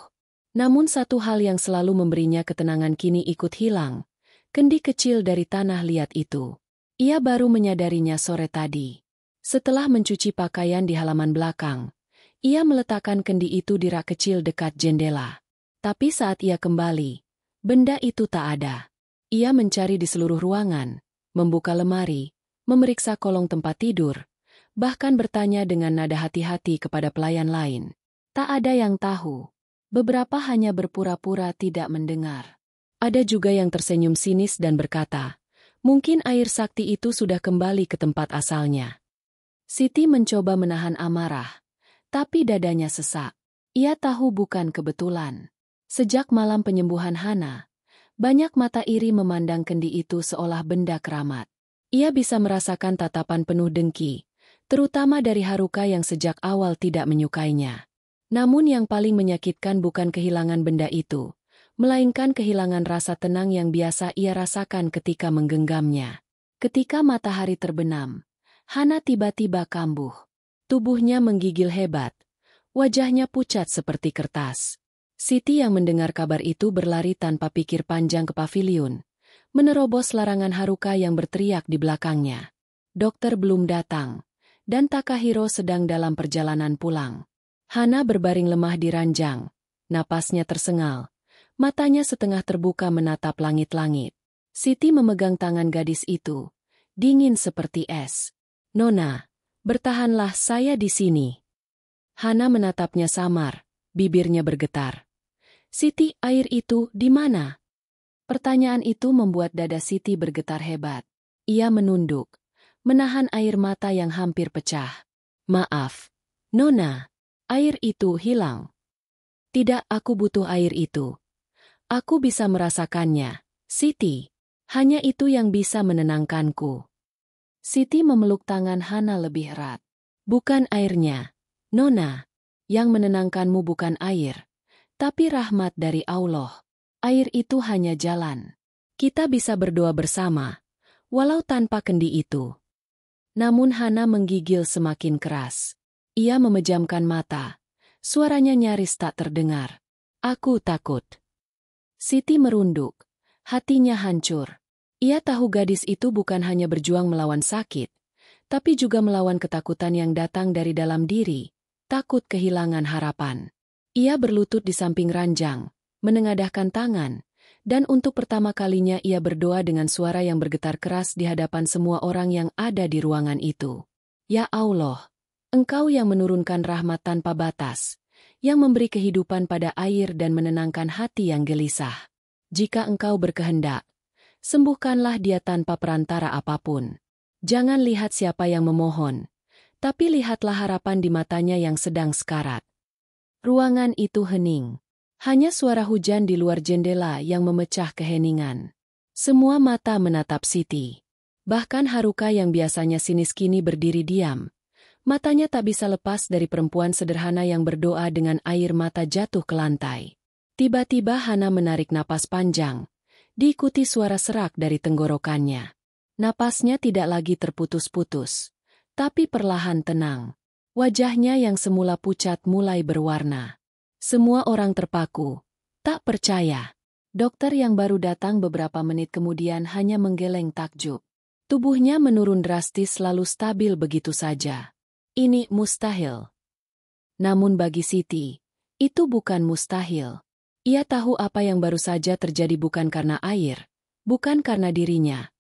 Namun satu hal yang selalu memberinya ketenangan kini ikut hilang, kendi kecil dari tanah liat itu. Ia baru menyadarinya sore tadi. Setelah mencuci pakaian di halaman belakang, ia meletakkan kendi itu di rak kecil dekat jendela. Tapi saat ia kembali, benda itu tak ada. Ia mencari di seluruh ruangan, membuka lemari, memeriksa kolong tempat tidur, bahkan bertanya dengan nada hati-hati kepada pelayan lain. Tak ada yang tahu. Beberapa hanya berpura-pura tidak mendengar. Ada juga yang tersenyum sinis dan berkata, mungkin air sakti itu sudah kembali ke tempat asalnya. Siti mencoba menahan amarah, tapi dadanya sesak. Ia tahu bukan kebetulan. Sejak malam penyembuhan Hana, banyak mata iri memandang kendi itu seolah benda keramat. Ia bisa merasakan tatapan penuh dengki, terutama dari Haruka yang sejak awal tidak menyukainya. Namun yang paling menyakitkan bukan kehilangan benda itu, melainkan kehilangan rasa tenang yang biasa ia rasakan ketika menggenggamnya. Ketika matahari terbenam, Hana tiba-tiba kambuh. Tubuhnya menggigil hebat, wajahnya pucat seperti kertas. Siti yang mendengar kabar itu berlari tanpa pikir panjang ke paviliun, menerobos larangan Haruka yang berteriak di belakangnya. Dokter belum datang, dan Takahiro sedang dalam perjalanan pulang. Hana berbaring lemah di ranjang, napasnya tersengal, matanya setengah terbuka menatap langit-langit. Siti memegang tangan gadis itu, dingin seperti es. Nona, bertahanlah, saya di sini. Hana menatapnya samar, bibirnya bergetar. Siti, air itu di mana? Pertanyaan itu membuat dada Siti bergetar hebat. Ia menunduk, menahan air mata yang hampir pecah. Maaf, Nona, air itu hilang. Tidak, aku butuh air itu. Aku bisa merasakannya, Siti. Hanya itu yang bisa menenangkanku. Siti memeluk tangan Hana lebih erat. Bukan airnya, Nona. Yang menenangkanmu bukan air, tapi rahmat dari Allah. Air itu hanya jalan. Kita bisa berdoa bersama, walau tanpa kendi itu. Namun Hana menggigil semakin keras. Ia memejamkan mata. Suaranya nyaris tak terdengar. Aku takut. Siti merunduk. Hatinya hancur. Ia tahu gadis itu bukan hanya berjuang melawan sakit, tapi juga melawan ketakutan yang datang dari dalam diri, takut kehilangan harapan. Ia berlutut di samping ranjang, menengadahkan tangan, dan untuk pertama kalinya ia berdoa dengan suara yang bergetar keras di hadapan semua orang yang ada di ruangan itu. Ya Allah, Engkau yang menurunkan rahmat tanpa batas, yang memberi kehidupan pada air dan menenangkan hati yang gelisah. Jika Engkau berkehendak, sembuhkanlah dia tanpa perantara apapun. Jangan lihat siapa yang memohon, tapi lihatlah harapan di matanya yang sedang sekarat. Ruangan itu hening. Hanya suara hujan di luar jendela yang memecah keheningan. Semua mata menatap Siti. Bahkan Haruka yang biasanya sinis kini berdiri diam. Matanya tak bisa lepas dari perempuan sederhana yang berdoa dengan air mata jatuh ke lantai. Tiba-tiba Hana menarik napas panjang, diikuti suara serak dari tenggorokannya. Napasnya tidak lagi terputus-putus, tapi perlahan tenang. Wajahnya yang semula pucat mulai berwarna. Semua orang terpaku, tak percaya. Dokter yang baru datang beberapa menit kemudian hanya menggeleng takjub. Tubuhnya menurun drastis lalu stabil begitu saja. Ini mustahil. Namun bagi Siti, itu bukan mustahil. Ia tahu apa yang baru saja terjadi bukan karena air, bukan karena dirinya,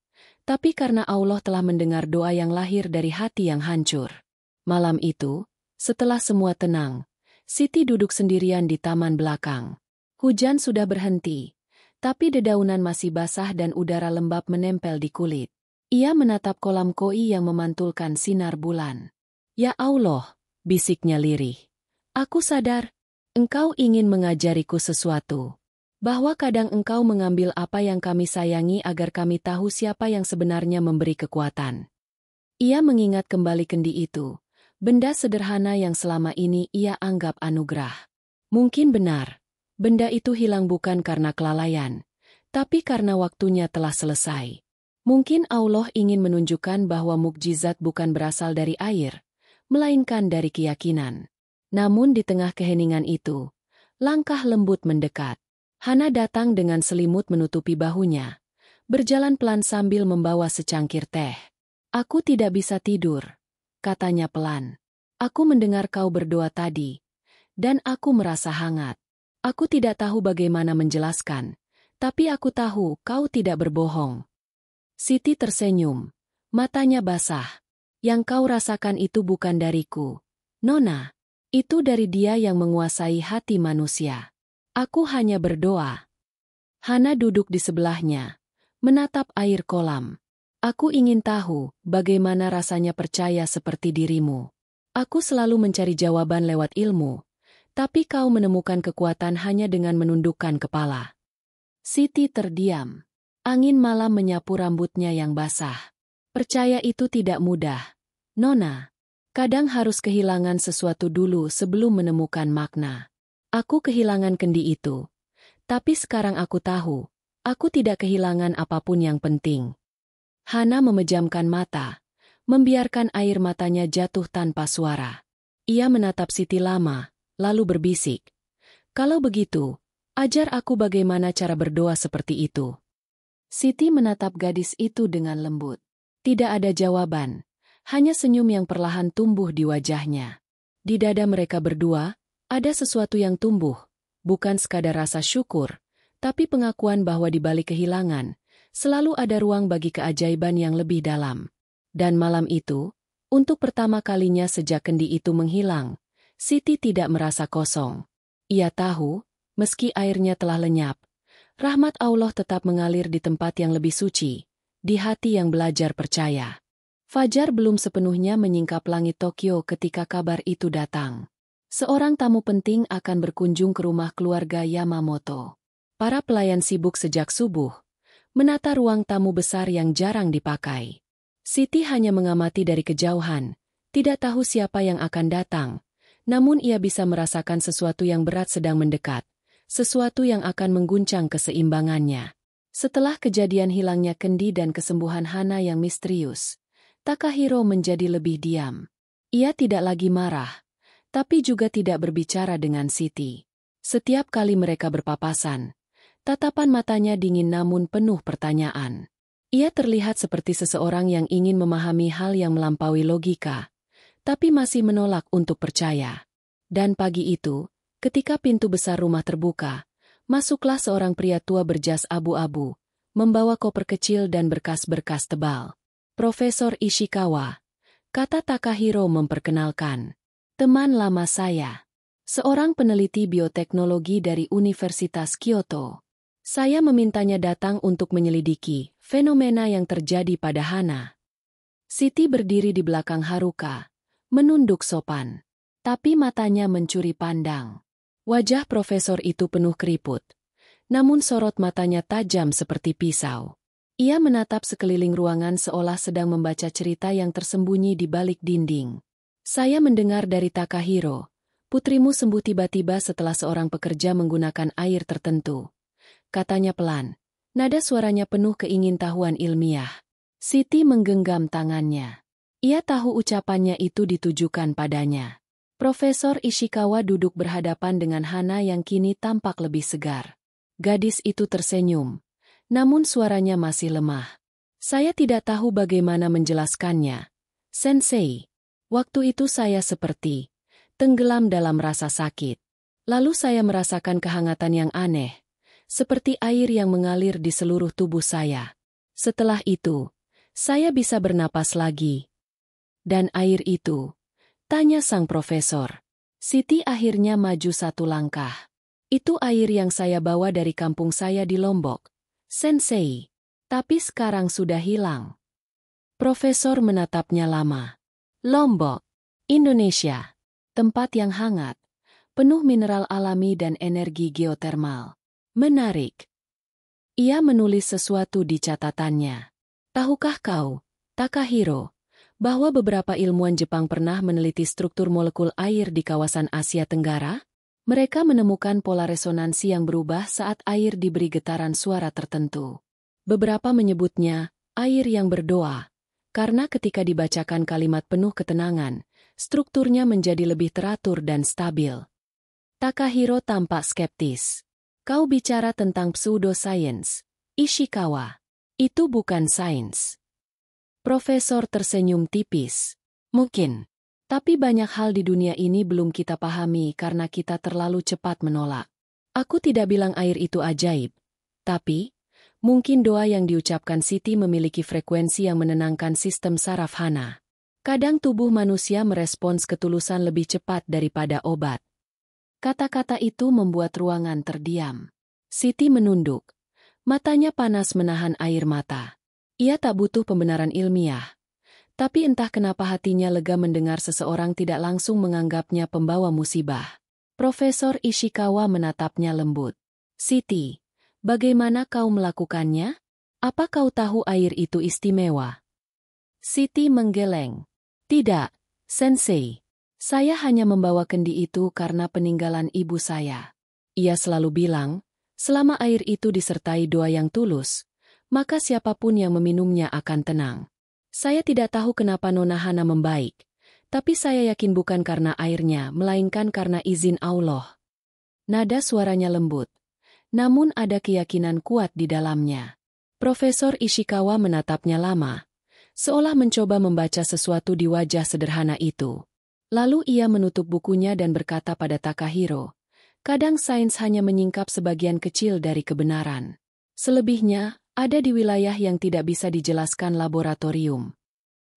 tapi karena Allah telah mendengar doa yang lahir dari hati yang hancur. Malam itu, setelah semua tenang, Siti duduk sendirian di taman belakang. Hujan sudah berhenti, tapi dedaunan masih basah dan udara lembab menempel di kulit. Ia menatap kolam koi yang memantulkan sinar bulan. Ya Allah, bisiknya lirih. Aku sadar, Engkau ingin mengajariku sesuatu. Bahwa kadang Engkau mengambil apa yang kami sayangi agar kami tahu siapa yang sebenarnya memberi kekuatan. Ia mengingat kembali kendi itu. Benda sederhana yang selama ini ia anggap anugerah. Mungkin benar, benda itu hilang bukan karena kelalaian, tapi karena waktunya telah selesai. Mungkin Allah ingin menunjukkan bahwa mukjizat bukan berasal dari air, melainkan dari keyakinan. Namun di tengah keheningan itu, langkah lembut mendekat. Hana datang dengan selimut menutupi bahunya, berjalan pelan sambil membawa secangkir teh. Aku tidak bisa tidur, katanya pelan. Aku mendengar kau berdoa tadi, dan aku merasa hangat. Aku tidak tahu bagaimana menjelaskan, tapi aku tahu kau tidak berbohong. Siti tersenyum, matanya basah. Yang kau rasakan itu bukan dariku, Nona. Itu dari Dia yang menguasai hati manusia. Aku hanya berdoa. Hana duduk di sebelahnya, menatap air kolam. Aku ingin tahu bagaimana rasanya percaya seperti dirimu. Aku selalu mencari jawaban lewat ilmu, tapi kau menemukan kekuatan hanya dengan menundukkan kepala. Siti terdiam. Angin malam menyapu rambutnya yang basah. Percaya itu tidak mudah, Nona. Kadang harus kehilangan sesuatu dulu sebelum menemukan makna. Aku kehilangan kendi itu. Tapi sekarang aku tahu, aku tidak kehilangan apapun yang penting. Hana memejamkan mata, membiarkan air matanya jatuh tanpa suara. Ia menatap Siti lama, lalu berbisik. Kalau begitu, ajar aku bagaimana cara berdoa seperti itu. Siti menatap gadis itu dengan lembut. Tidak ada jawaban. Hanya senyum yang perlahan tumbuh di wajahnya. Di dada mereka berdua, ada sesuatu yang tumbuh, bukan sekadar rasa syukur, tapi pengakuan bahwa di balik kehilangan, selalu ada ruang bagi keajaiban yang lebih dalam. Dan malam itu, untuk pertama kalinya sejak kendi itu menghilang, Siti tidak merasa kosong. Ia tahu, meski airnya telah lenyap, rahmat Allah tetap mengalir di tempat yang lebih suci, di hati yang belajar percaya. Fajar belum sepenuhnya menyingkap langit Tokyo ketika kabar itu datang. Seorang tamu penting akan berkunjung ke rumah keluarga Yamamoto. Para pelayan sibuk sejak subuh, menata ruang tamu besar yang jarang dipakai. Siti hanya mengamati dari kejauhan, tidak tahu siapa yang akan datang, namun ia bisa merasakan sesuatu yang berat sedang mendekat, sesuatu yang akan mengguncang keseimbangannya. Setelah kejadian hilangnya kendi dan kesembuhan Hana yang misterius, Takahiro menjadi lebih diam. Ia tidak lagi marah, tapi juga tidak berbicara dengan Siti. Setiap kali mereka berpapasan, tatapan matanya dingin namun penuh pertanyaan. Ia terlihat seperti seseorang yang ingin memahami hal yang melampaui logika, tapi masih menolak untuk percaya. Dan pagi itu, ketika pintu besar rumah terbuka, masuklah seorang pria tua berjas abu-abu, membawa koper kecil dan berkas-berkas tebal. Profesor Ishikawa, kata Takahiro memperkenalkan. Teman lama saya. Seorang peneliti bioteknologi dari Universitas Kyoto. Saya memintanya datang untuk menyelidiki fenomena yang terjadi pada Hana. Siti berdiri di belakang Haruka, menunduk sopan. Tapi matanya mencuri pandang. Wajah profesor itu penuh keriput, namun sorot matanya tajam seperti pisau. Ia menatap sekeliling ruangan seolah sedang membaca cerita yang tersembunyi di balik dinding. Saya mendengar dari Takahiro, putrimu sembuh tiba-tiba setelah seorang pekerja menggunakan air tertentu. Katanya pelan, nada suaranya penuh keingintahuan ilmiah. Siti menggenggam tangannya. Ia tahu ucapannya itu ditujukan padanya. Profesor Ishikawa duduk berhadapan dengan Hana yang kini tampak lebih segar. Gadis itu tersenyum, namun suaranya masih lemah. Saya tidak tahu bagaimana menjelaskannya, Sensei. Waktu itu saya seperti tenggelam dalam rasa sakit. Lalu saya merasakan kehangatan yang aneh, seperti air yang mengalir di seluruh tubuh saya. Setelah itu, saya bisa bernapas lagi. Dan air itu? Tanya sang profesor. Siti akhirnya maju satu langkah. Itu air yang saya bawa dari kampung saya di Lombok, Sensei. Tapi sekarang sudah hilang. Profesor menatapnya lama. Lombok, Indonesia. Tempat yang hangat, penuh mineral alami dan energi geotermal. Menarik. Ia menulis sesuatu di catatannya. Tahukah kau, Takahiro, bahwa beberapa ilmuwan Jepang pernah meneliti struktur molekul air di kawasan Asia Tenggara? Mereka menemukan pola resonansi yang berubah saat air diberi getaran suara tertentu. Beberapa menyebutnya air yang berdoa, karena ketika dibacakan kalimat penuh ketenangan, strukturnya menjadi lebih teratur dan stabil. Takahiro tampak skeptis. Kau bicara tentang pseudoscience, Ishikawa. Itu bukan sains. Profesor tersenyum tipis. Mungkin. Tapi banyak hal di dunia ini belum kita pahami karena kita terlalu cepat menolak. Aku tidak bilang air itu ajaib. Tapi, mungkin doa yang diucapkan Siti memiliki frekuensi yang menenangkan sistem saraf Hana. Kadang tubuh manusia merespons ketulusan lebih cepat daripada obat. Kata-kata itu membuat ruangan terdiam. Siti menunduk. Matanya panas menahan air mata. Ia tak butuh pembenaran ilmiah. Tapi entah kenapa hatinya lega mendengar seseorang tidak langsung menganggapnya pembawa musibah. Profesor Ishikawa menatapnya lembut. Siti, bagaimana kau melakukannya? Apa kau tahu air itu istimewa? Siti menggeleng. Tidak, Sensei. Saya hanya membawa kendi itu karena peninggalan ibu saya. Ia selalu bilang, selama air itu disertai doa yang tulus, maka siapapun yang meminumnya akan tenang. Saya tidak tahu kenapa Nona Hana membaik, tapi saya yakin bukan karena airnya, melainkan karena izin Allah. Nada suaranya lembut, namun ada keyakinan kuat di dalamnya. Profesor Ishikawa menatapnya lama, seolah mencoba membaca sesuatu di wajah sederhana itu. Lalu ia menutup bukunya dan berkata pada Takahiro, kadang sains hanya menyingkap sebagian kecil dari kebenaran. Selebihnya, ada di wilayah yang tidak bisa dijelaskan laboratorium.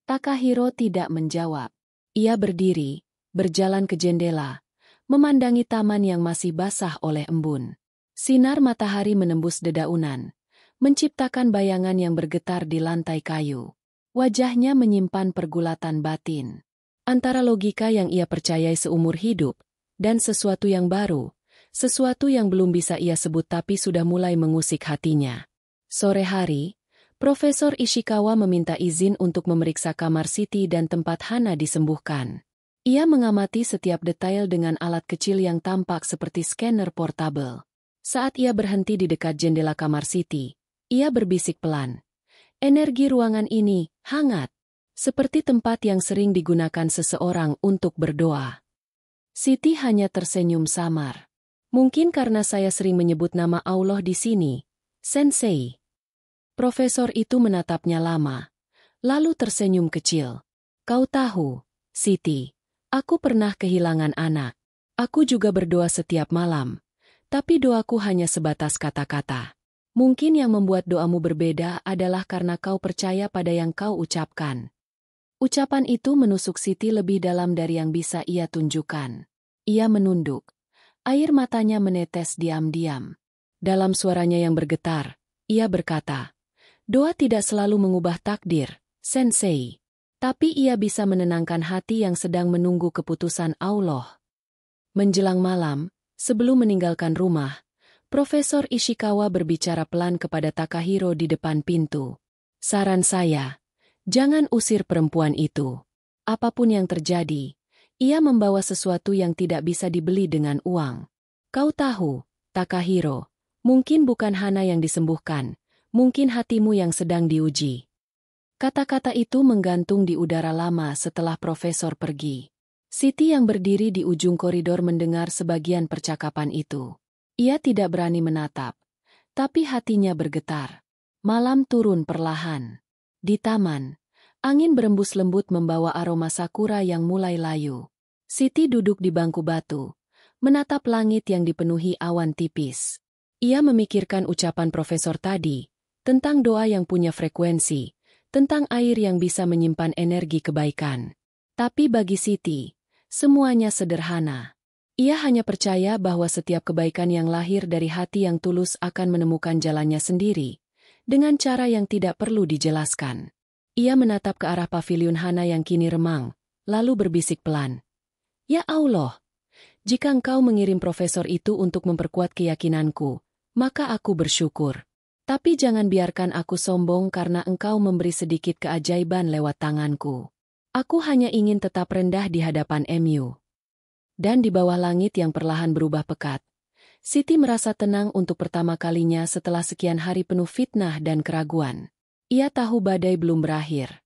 Takahiro tidak menjawab. Ia berdiri, berjalan ke jendela, memandangi taman yang masih basah oleh embun. Sinar matahari menembus dedaunan, menciptakan bayangan yang bergetar di lantai kayu. Wajahnya menyimpan pergulatan batin. Antara logika yang ia percayai seumur hidup, dan sesuatu yang baru, sesuatu yang belum bisa ia sebut tapi sudah mulai mengusik hatinya. Sore hari, Profesor Ishikawa meminta izin untuk memeriksa kamar Siti dan tempat Hana disembuhkan. Ia mengamati setiap detail dengan alat kecil yang tampak seperti scanner portable. Saat ia berhenti di dekat jendela kamar Siti, ia berbisik pelan. Energi ruangan ini hangat, seperti tempat yang sering digunakan seseorang untuk berdoa. Siti hanya tersenyum samar. Mungkin karena saya sering menyebut nama Allah di sini, Sensei. Profesor itu menatapnya lama, lalu tersenyum kecil. Kau tahu, Siti, aku pernah kehilangan anak. Aku juga berdoa setiap malam, tapi doaku hanya sebatas kata-kata. Mungkin yang membuat doamu berbeda adalah karena kau percaya pada yang kau ucapkan. Ucapan itu menusuk Siti lebih dalam dari yang bisa ia tunjukkan. Ia menunduk. Air matanya menetes diam-diam. Dalam suaranya yang bergetar, ia berkata, doa tidak selalu mengubah takdir, Sensei. Tapi ia bisa menenangkan hati yang sedang menunggu keputusan Allah. Menjelang malam, sebelum meninggalkan rumah, Profesor Ishikawa berbicara pelan kepada Takahiro di depan pintu. Saran saya, jangan usir perempuan itu. Apapun yang terjadi, ia membawa sesuatu yang tidak bisa dibeli dengan uang. Kau tahu, Takahiro, mungkin bukan Hana yang disembuhkan, mungkin hatimu yang sedang diuji. Kata-kata itu menggantung di udara lama setelah profesor pergi. Siti yang berdiri di ujung koridor mendengar sebagian percakapan itu. Ia tidak berani menatap, tapi hatinya bergetar. Malam turun perlahan. Di taman, angin berembus lembut membawa aroma sakura yang mulai layu. Siti duduk di bangku batu, menatap langit yang dipenuhi awan tipis. Ia memikirkan ucapan profesor tadi, tentang doa yang punya frekuensi, tentang air yang bisa menyimpan energi kebaikan. Tapi bagi Siti, semuanya sederhana. Ia hanya percaya bahwa setiap kebaikan yang lahir dari hati yang tulus akan menemukan jalannya sendiri, dengan cara yang tidak perlu dijelaskan. Ia menatap ke arah paviliun Hana yang kini remang, lalu berbisik pelan. Ya Allah, jika engkau mengirim profesor itu untuk memperkuat keyakinanku, maka aku bersyukur. Tapi jangan biarkan aku sombong karena engkau memberi sedikit keajaiban lewat tanganku. Aku hanya ingin tetap rendah di hadapan MU. Dan di bawah langit yang perlahan berubah pekat, Siti merasa tenang untuk pertama kalinya setelah sekian hari penuh fitnah dan keraguan. Ia tahu badai belum berakhir.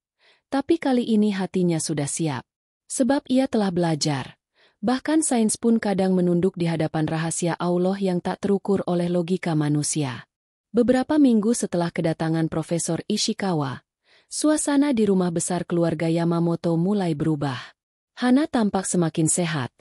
Tapi kali ini hatinya sudah siap. Sebab ia telah belajar. Bahkan sains pun kadang menunduk di hadapan rahasia Allah yang tak terukur oleh logika manusia. Beberapa minggu setelah kedatangan Profesor Ishikawa, suasana di rumah besar keluarga Yamamoto mulai berubah. Hana tampak semakin sehat.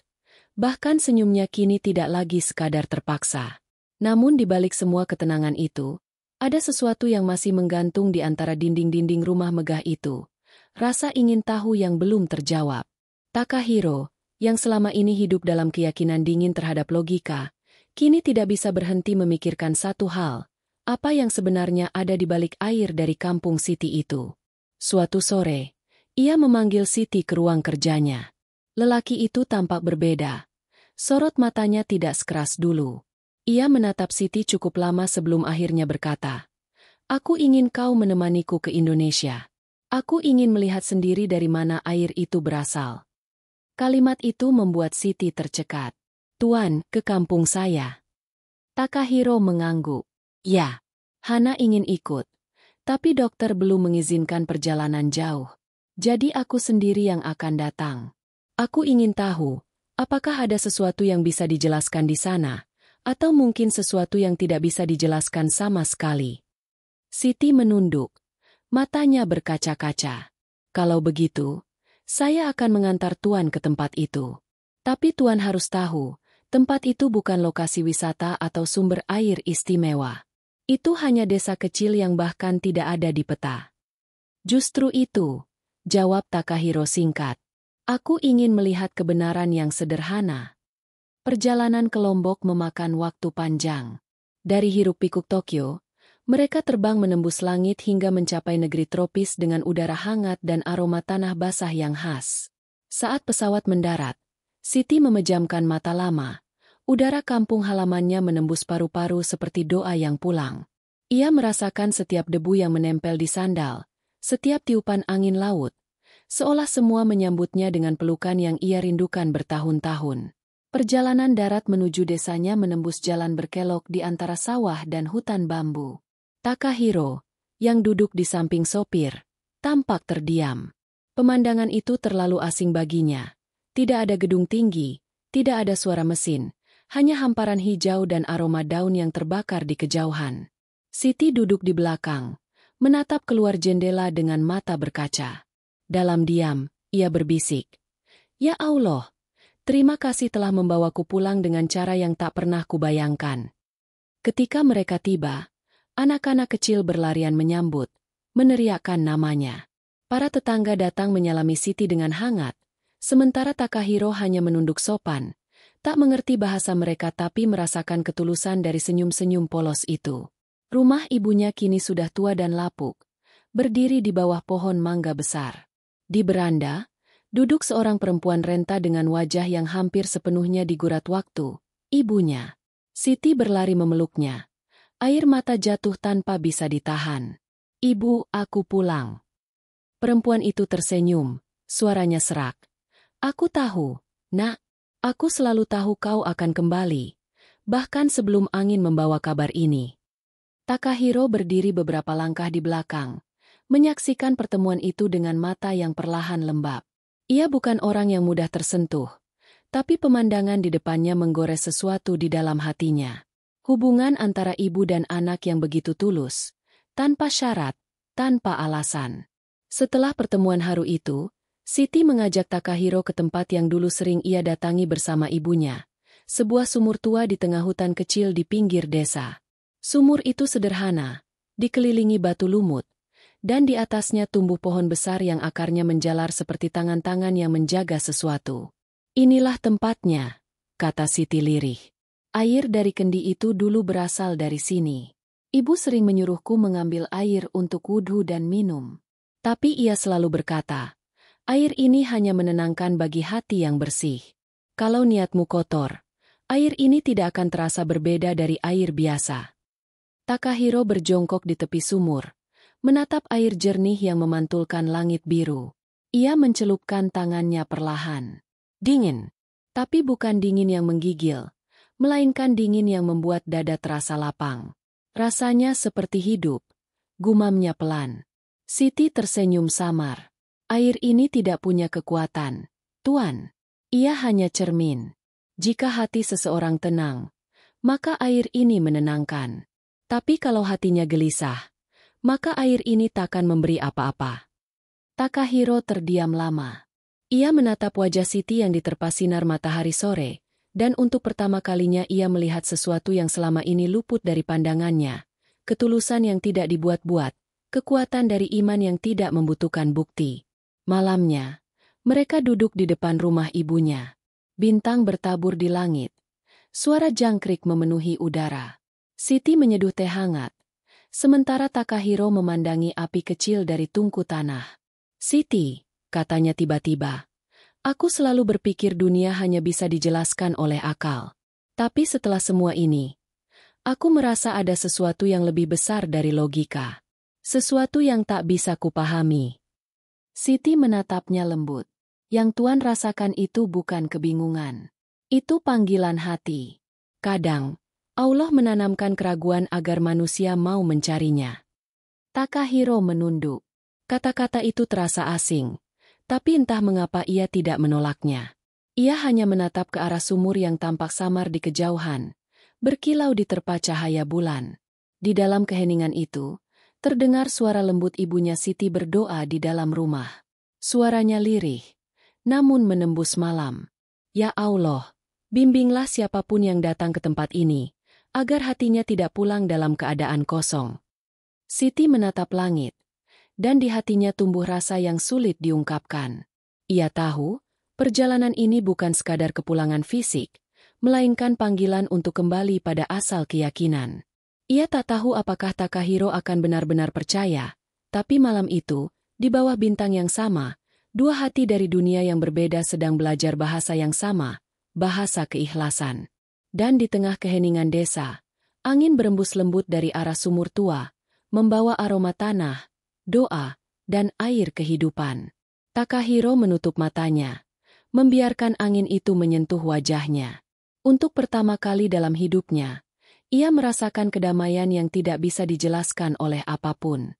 Bahkan senyumnya kini tidak lagi sekadar terpaksa. Namun di balik semua ketenangan itu, ada sesuatu yang masih menggantung di antara dinding-dinding rumah megah itu. Rasa ingin tahu yang belum terjawab. Takahiro, yang selama ini hidup dalam keyakinan dingin terhadap logika, kini tidak bisa berhenti memikirkan satu hal, apa yang sebenarnya ada di balik air dari kampung Siti itu. Suatu sore, ia memanggil Siti ke ruang kerjanya. Lelaki itu tampak berbeda. Sorot matanya tidak sekeras dulu. Ia menatap Siti cukup lama sebelum akhirnya berkata, "Aku ingin kau menemaniku ke Indonesia. Aku ingin melihat sendiri dari mana air itu berasal." Kalimat itu membuat Siti tercekat. "Tuan, ke kampung saya." Takahiro mengangguk. "Ya, Hana ingin ikut. Tapi dokter belum mengizinkan perjalanan jauh. Jadi aku sendiri yang akan datang. Aku ingin tahu, apakah ada sesuatu yang bisa dijelaskan di sana, atau mungkin sesuatu yang tidak bisa dijelaskan sama sekali." Siti menunduk. Matanya berkaca-kaca. "Kalau begitu, saya akan mengantar Tuan ke tempat itu. Tapi Tuan harus tahu, tempat itu bukan lokasi wisata atau sumber air istimewa. Itu hanya desa kecil yang bahkan tidak ada di peta." "Justru itu," jawab Takahiro singkat. "Aku ingin melihat kebenaran yang sederhana." Perjalanan ke Lombok memakan waktu panjang. Dari hiruk-pikuk Tokyo, mereka terbang menembus langit hingga mencapai negeri tropis dengan udara hangat dan aroma tanah basah yang khas. Saat pesawat mendarat, Siti memejamkan mata lama. Udara kampung halamannya menembus paru-paru seperti doa yang pulang. Ia merasakan setiap debu yang menempel di sandal, setiap tiupan angin laut, seolah semua menyambutnya dengan pelukan yang ia rindukan bertahun-tahun. Perjalanan darat menuju desanya menembus jalan berkelok di antara sawah dan hutan bambu. Takahiro, yang duduk di samping sopir, tampak terdiam. Pemandangan itu terlalu asing baginya. Tidak ada gedung tinggi, tidak ada suara mesin, hanya hamparan hijau dan aroma daun yang terbakar di kejauhan. Siti duduk di belakang, menatap keluar jendela dengan mata berkaca. Dalam diam, ia berbisik, "Ya Allah, terima kasih telah membawaku pulang dengan cara yang tak pernah kubayangkan." Ketika mereka tiba, anak-anak kecil berlarian menyambut, meneriakkan namanya. Para tetangga datang menyalami Siti dengan hangat, sementara Takahiro hanya menunduk sopan, tak mengerti bahasa mereka tapi merasakan ketulusan dari senyum-senyum polos itu. Rumah ibunya kini sudah tua dan lapuk, berdiri di bawah pohon mangga besar. Di beranda, duduk seorang perempuan renta dengan wajah yang hampir sepenuhnya digurat waktu, ibunya. Siti berlari memeluknya. Air mata jatuh tanpa bisa ditahan. "Ibu, aku pulang." Perempuan itu tersenyum, suaranya serak. "Aku tahu, Nak. Aku selalu tahu kau akan kembali. Bahkan sebelum angin membawa kabar ini." Takahiro berdiri beberapa langkah di belakang, menyaksikan pertemuan itu dengan mata yang perlahan lembab. Ia bukan orang yang mudah tersentuh, tapi pemandangan di depannya menggores sesuatu di dalam hatinya. Hubungan antara ibu dan anak yang begitu tulus, tanpa syarat, tanpa alasan. Setelah pertemuan haru itu, Siti mengajak Takahiro ke tempat yang dulu sering ia datangi bersama ibunya, sebuah sumur tua di tengah hutan kecil di pinggir desa. Sumur itu sederhana, dikelilingi batu lumut, dan di atasnya tumbuh pohon besar yang akarnya menjalar seperti tangan-tangan yang menjaga sesuatu. "Inilah tempatnya," kata Siti lirih. "Air dari kendi itu dulu berasal dari sini. Ibu sering menyuruhku mengambil air untuk wudhu dan minum. Tapi ia selalu berkata, air ini hanya menenangkan bagi hati yang bersih. Kalau niatmu kotor, air ini tidak akan terasa berbeda dari air biasa." Takahiro berjongkok di tepi sumur, menatap air jernih yang memantulkan langit biru. Ia mencelupkan tangannya perlahan. Dingin, tapi bukan dingin yang menggigil, melainkan dingin yang membuat dada terasa lapang. "Rasanya seperti hidup," gumamnya pelan. Siti tersenyum samar. "Air ini tidak punya kekuatan, Tuan. Ia hanya cermin. Jika hati seseorang tenang, maka air ini menenangkan. Tapi kalau hatinya gelisah, maka air ini takkan memberi apa-apa." Takahiro terdiam lama. Ia menatap wajah Siti yang diterpa sinar matahari sore, dan untuk pertama kalinya ia melihat sesuatu yang selama ini luput dari pandangannya. Ketulusan yang tidak dibuat-buat. Kekuatan dari iman yang tidak membutuhkan bukti. Malamnya, mereka duduk di depan rumah ibunya. Bintang bertabur di langit. Suara jangkrik memenuhi udara. Siti menyeduh teh hangat, sementara Takahiro memandangi api kecil dari tungku tanah. "Siti," katanya tiba-tiba, "aku selalu berpikir dunia hanya bisa dijelaskan oleh akal. Tapi setelah semua ini, aku merasa ada sesuatu yang lebih besar dari logika. Sesuatu yang tak bisa kupahami." Siti menatapnya lembut. "Yang Tuan rasakan itu bukan kebingungan. Itu panggilan hati. Kadang, Allah menanamkan keraguan agar manusia mau mencarinya." Takahiro menunduk. Kata-kata itu terasa asing, tapi entah mengapa ia tidak menolaknya. Ia hanya menatap ke arah sumur yang tampak samar di kejauhan, berkilau diterpa cahaya bulan. Di dalam keheningan itu, terdengar suara lembut ibunya Siti berdoa di dalam rumah. Suaranya lirih, namun menembus malam. "Ya Allah, bimbinglah siapapun yang datang ke tempat ini, agar hatinya tidak pulang dalam keadaan kosong." Siti menatap langit, dan di hatinya tumbuh rasa yang sulit diungkapkan. Ia tahu, perjalanan ini bukan sekadar kepulangan fisik, melainkan panggilan untuk kembali pada asal keyakinan. Ia tak tahu apakah Takahiro akan benar-benar percaya, tapi malam itu, di bawah bintang yang sama, dua hati dari dunia yang berbeda sedang belajar bahasa yang sama, bahasa keikhlasan. Dan di tengah keheningan desa, Angin berembus lembut dari arah sumur tua, membawa aroma tanah, doa, dan air kehidupan. Takahiro menutup matanya, membiarkan angin itu menyentuh wajahnya. Untuk pertama kali dalam hidupnya, ia merasakan kedamaian yang tidak bisa dijelaskan oleh apapun.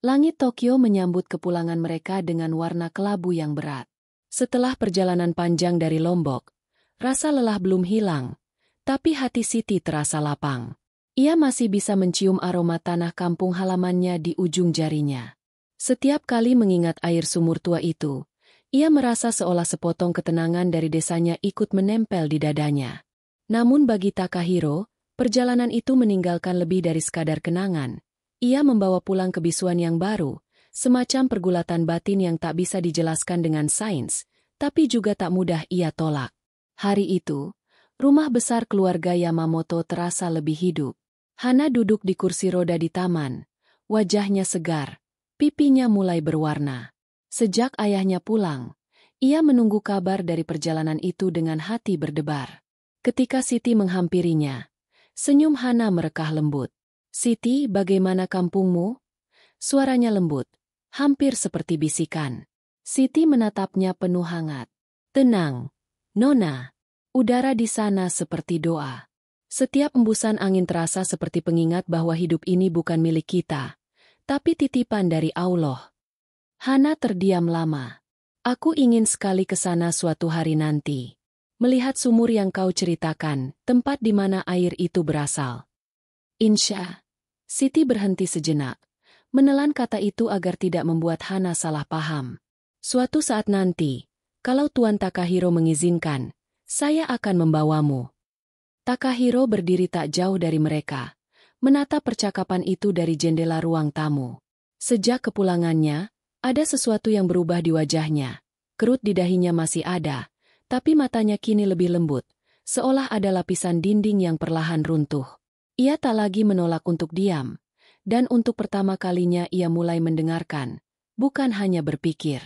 Langit Tokyo menyambut kepulangan mereka dengan warna kelabu yang berat. Setelah perjalanan panjang dari Lombok, rasa lelah belum hilang, tapi hati Siti terasa lapang. Ia masih bisa mencium aroma tanah kampung halamannya di ujung jarinya. Setiap kali mengingat air sumur tua itu, ia merasa seolah sepotong ketenangan dari desanya ikut menempel di dadanya. Namun bagi Takahiro, perjalanan itu meninggalkan lebih dari sekadar kenangan. Ia membawa pulang kebisuan yang baru, semacam pergulatan batin yang tak bisa dijelaskan dengan sains, tapi juga tak mudah ia tolak. Hari itu, rumah besar keluarga Yamamoto terasa lebih hidup. Hana duduk di kursi roda di taman. Wajahnya segar, pipinya mulai berwarna. Sejak ayahnya pulang, ia menunggu kabar dari perjalanan itu dengan hati berdebar. Ketika Siti menghampirinya, senyum Hana merekah lembut. "Siti, bagaimana kampungmu?" Suaranya lembut, hampir seperti bisikan. Siti menatapnya penuh hangat. "Tenang, Nona. Udara di sana seperti doa. Setiap embusan angin terasa seperti pengingat bahwa hidup ini bukan milik kita, tapi titipan dari Allah." Hana terdiam lama. "Aku ingin sekali ke sana suatu hari nanti. Melihat sumur yang kau ceritakan, tempat di mana air itu berasal." "Insya." Siti berhenti sejenak, menelan kata itu agar tidak membuat Hana salah paham. "Suatu saat nanti, kalau Tuan Takahiro mengizinkan, saya akan membawamu." Takahiro berdiri tak jauh dari mereka, menatap percakapan itu dari jendela ruang tamu. Sejak kepulangannya, ada sesuatu yang berubah di wajahnya. Kerut di dahinya masih ada, tapi matanya kini lebih lembut, seolah ada lapisan dinding yang perlahan runtuh. Ia tak lagi menolak untuk diam, dan untuk pertama kalinya ia mulai mendengarkan, bukan hanya berpikir.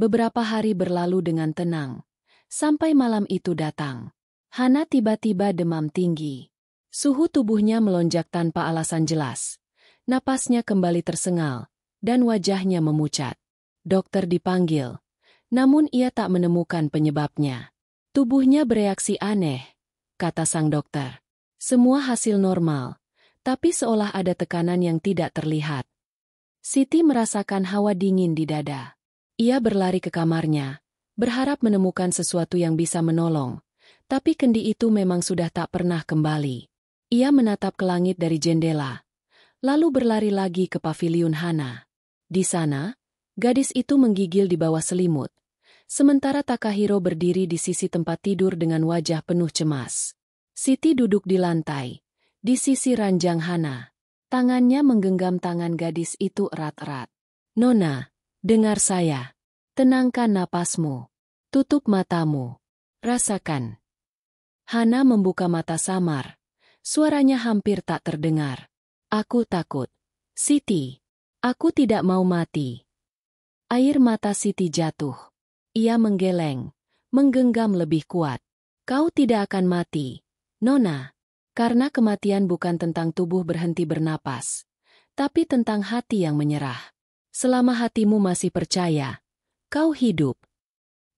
Beberapa hari berlalu dengan tenang, sampai malam itu datang. Hana tiba-tiba demam tinggi. Suhu tubuhnya melonjak tanpa alasan jelas. Napasnya kembali tersengal, dan wajahnya memucat. Dokter dipanggil, namun ia tak menemukan penyebabnya. "Tubuhnya bereaksi aneh," kata sang dokter. "Semua hasil normal, tapi seolah ada tekanan yang tidak terlihat." Siti merasakan hawa dingin di dada. Ia berlari ke kamarnya, berharap menemukan sesuatu yang bisa menolong. Tapi kendi itu memang sudah tak pernah kembali. Ia menatap ke langit dari jendela, lalu berlari lagi ke paviliun Hana. Di sana, gadis itu menggigil di bawah selimut, sementara Takahiro berdiri di sisi tempat tidur dengan wajah penuh cemas. Siti duduk di lantai, di sisi ranjang Hana. Tangannya menggenggam tangan gadis itu erat-erat. "Nona, dengar saya. Tenangkan napasmu. Tutup matamu. Rasakan." Hana membuka mata samar. Suaranya hampir tak terdengar. "Aku takut. Siti. Aku tidak mau mati." Air mata Siti jatuh. Ia menggeleng, menggenggam lebih kuat. "Kau tidak akan mati, Nona. Karena kematian bukan tentang tubuh berhenti bernapas, tapi tentang hati yang menyerah. Selama hatimu masih percaya, kau hidup."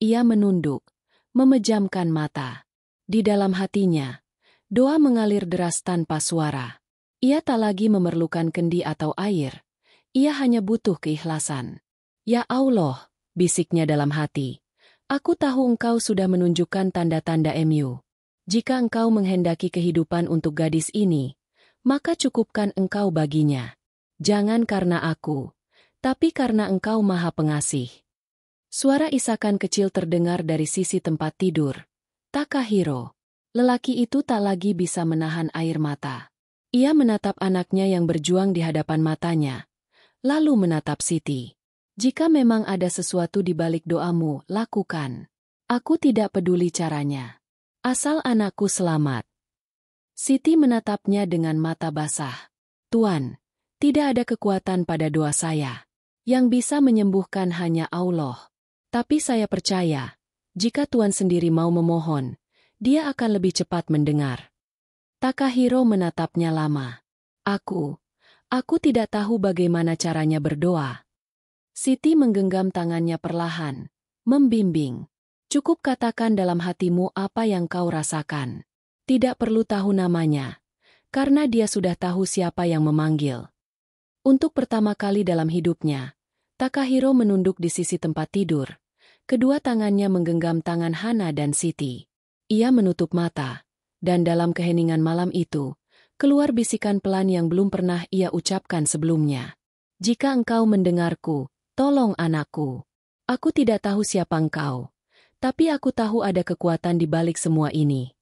Ia menunduk, memejamkan mata. Di dalam hatinya, doa mengalir deras tanpa suara. Ia tak lagi memerlukan kendi atau air. Ia hanya butuh keikhlasan. "Ya Allah," bisiknya dalam hati. "Aku tahu engkau sudah menunjukkan tanda-tanda MU. Jika engkau menghendaki kehidupan untuk gadis ini, maka cukupkan engkau baginya. Jangan karena aku, tapi karena engkau Maha Pengasih." Suara isakan kecil terdengar dari sisi tempat tidur. Takahiro. Lelaki itu tak lagi bisa menahan air mata. Ia menatap anaknya yang berjuang di hadapan matanya, lalu menatap Siti. "Jika memang ada sesuatu di balik doamu, lakukan. Aku tidak peduli caranya. Asal anakku selamat." Siti menatapnya dengan mata basah. "Tuan, tidak ada kekuatan pada doa saya. Yang bisa menyembuhkan hanya Allah. Tapi saya percaya, jika Tuan sendiri mau memohon, Dia akan lebih cepat mendengar." Takahiro menatapnya lama. Aku tidak tahu bagaimana caranya berdoa. Siti menggenggam tangannya perlahan, membimbing. Cukup katakan dalam hatimu apa yang kau rasakan. Tidak perlu tahu namanya, karena dia sudah tahu siapa yang memanggil. Untuk pertama kali dalam hidupnya, Takahiro menunduk di sisi tempat tidur. Kedua tangannya menggenggam tangan Hana dan Siti. Ia menutup mata, dan dalam keheningan malam itu, keluar bisikan pelan yang belum pernah ia ucapkan sebelumnya. Jika engkau mendengarku, tolong anakku. Aku tidak tahu siapa engkau, tapi aku tahu ada kekuatan di balik semua ini.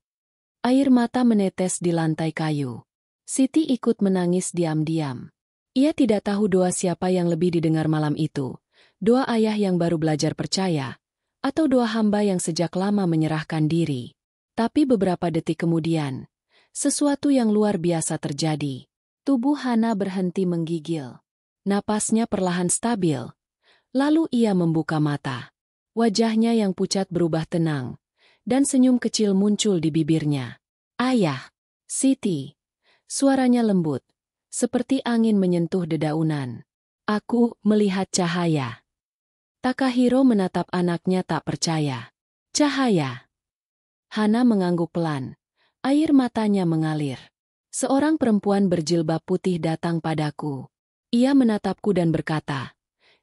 Air mata menetes di lantai kayu. Siti ikut menangis diam-diam. Ia tidak tahu doa siapa yang lebih didengar malam itu. Doa ayah yang baru belajar percaya, atau doa hamba yang sejak lama menyerahkan diri. Tapi beberapa detik kemudian, sesuatu yang luar biasa terjadi. Tubuh Hana berhenti menggigil. Napasnya perlahan stabil. Lalu ia membuka mata. Wajahnya yang pucat berubah tenang, dan senyum kecil muncul di bibirnya. Ayah, Siti. Suaranya lembut, seperti angin menyentuh dedaunan. Aku melihat cahaya. Takahiro menatap anaknya tak percaya. Cahaya. Hana mengangguk pelan. Air matanya mengalir. Seorang perempuan berjilbab putih datang padaku. Ia menatapku dan berkata,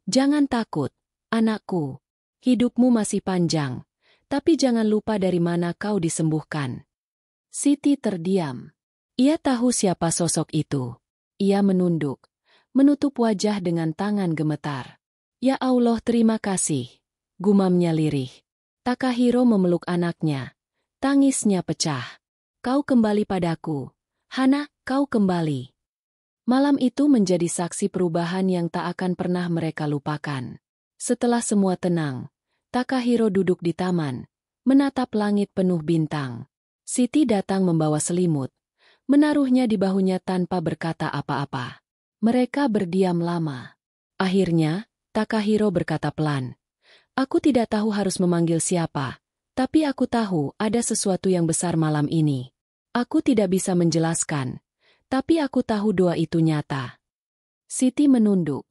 "Jangan takut, anakku. Hidupmu masih panjang, tapi jangan lupa dari mana kau disembuhkan." Siti terdiam. Ia tahu siapa sosok itu. Ia menunduk, menutup wajah dengan tangan gemetar. "Ya Allah, terima kasih," gumamnya lirih. Takahiro memeluk anaknya. Tangisnya pecah. "Kau kembali padaku. Hana, kau kembali." Malam itu menjadi saksi perubahan yang tak akan pernah mereka lupakan. Setelah semua tenang, Takahiro duduk di taman, menatap langit penuh bintang. Siti datang membawa selimut, menaruhnya di bahunya tanpa berkata apa-apa. Mereka berdiam lama. Akhirnya, Takahiro berkata pelan, "Aku tidak tahu harus memanggil siapa, tapi aku tahu ada sesuatu yang besar malam ini. Aku tidak bisa menjelaskan, tapi aku tahu doa itu nyata." Siti menunduk.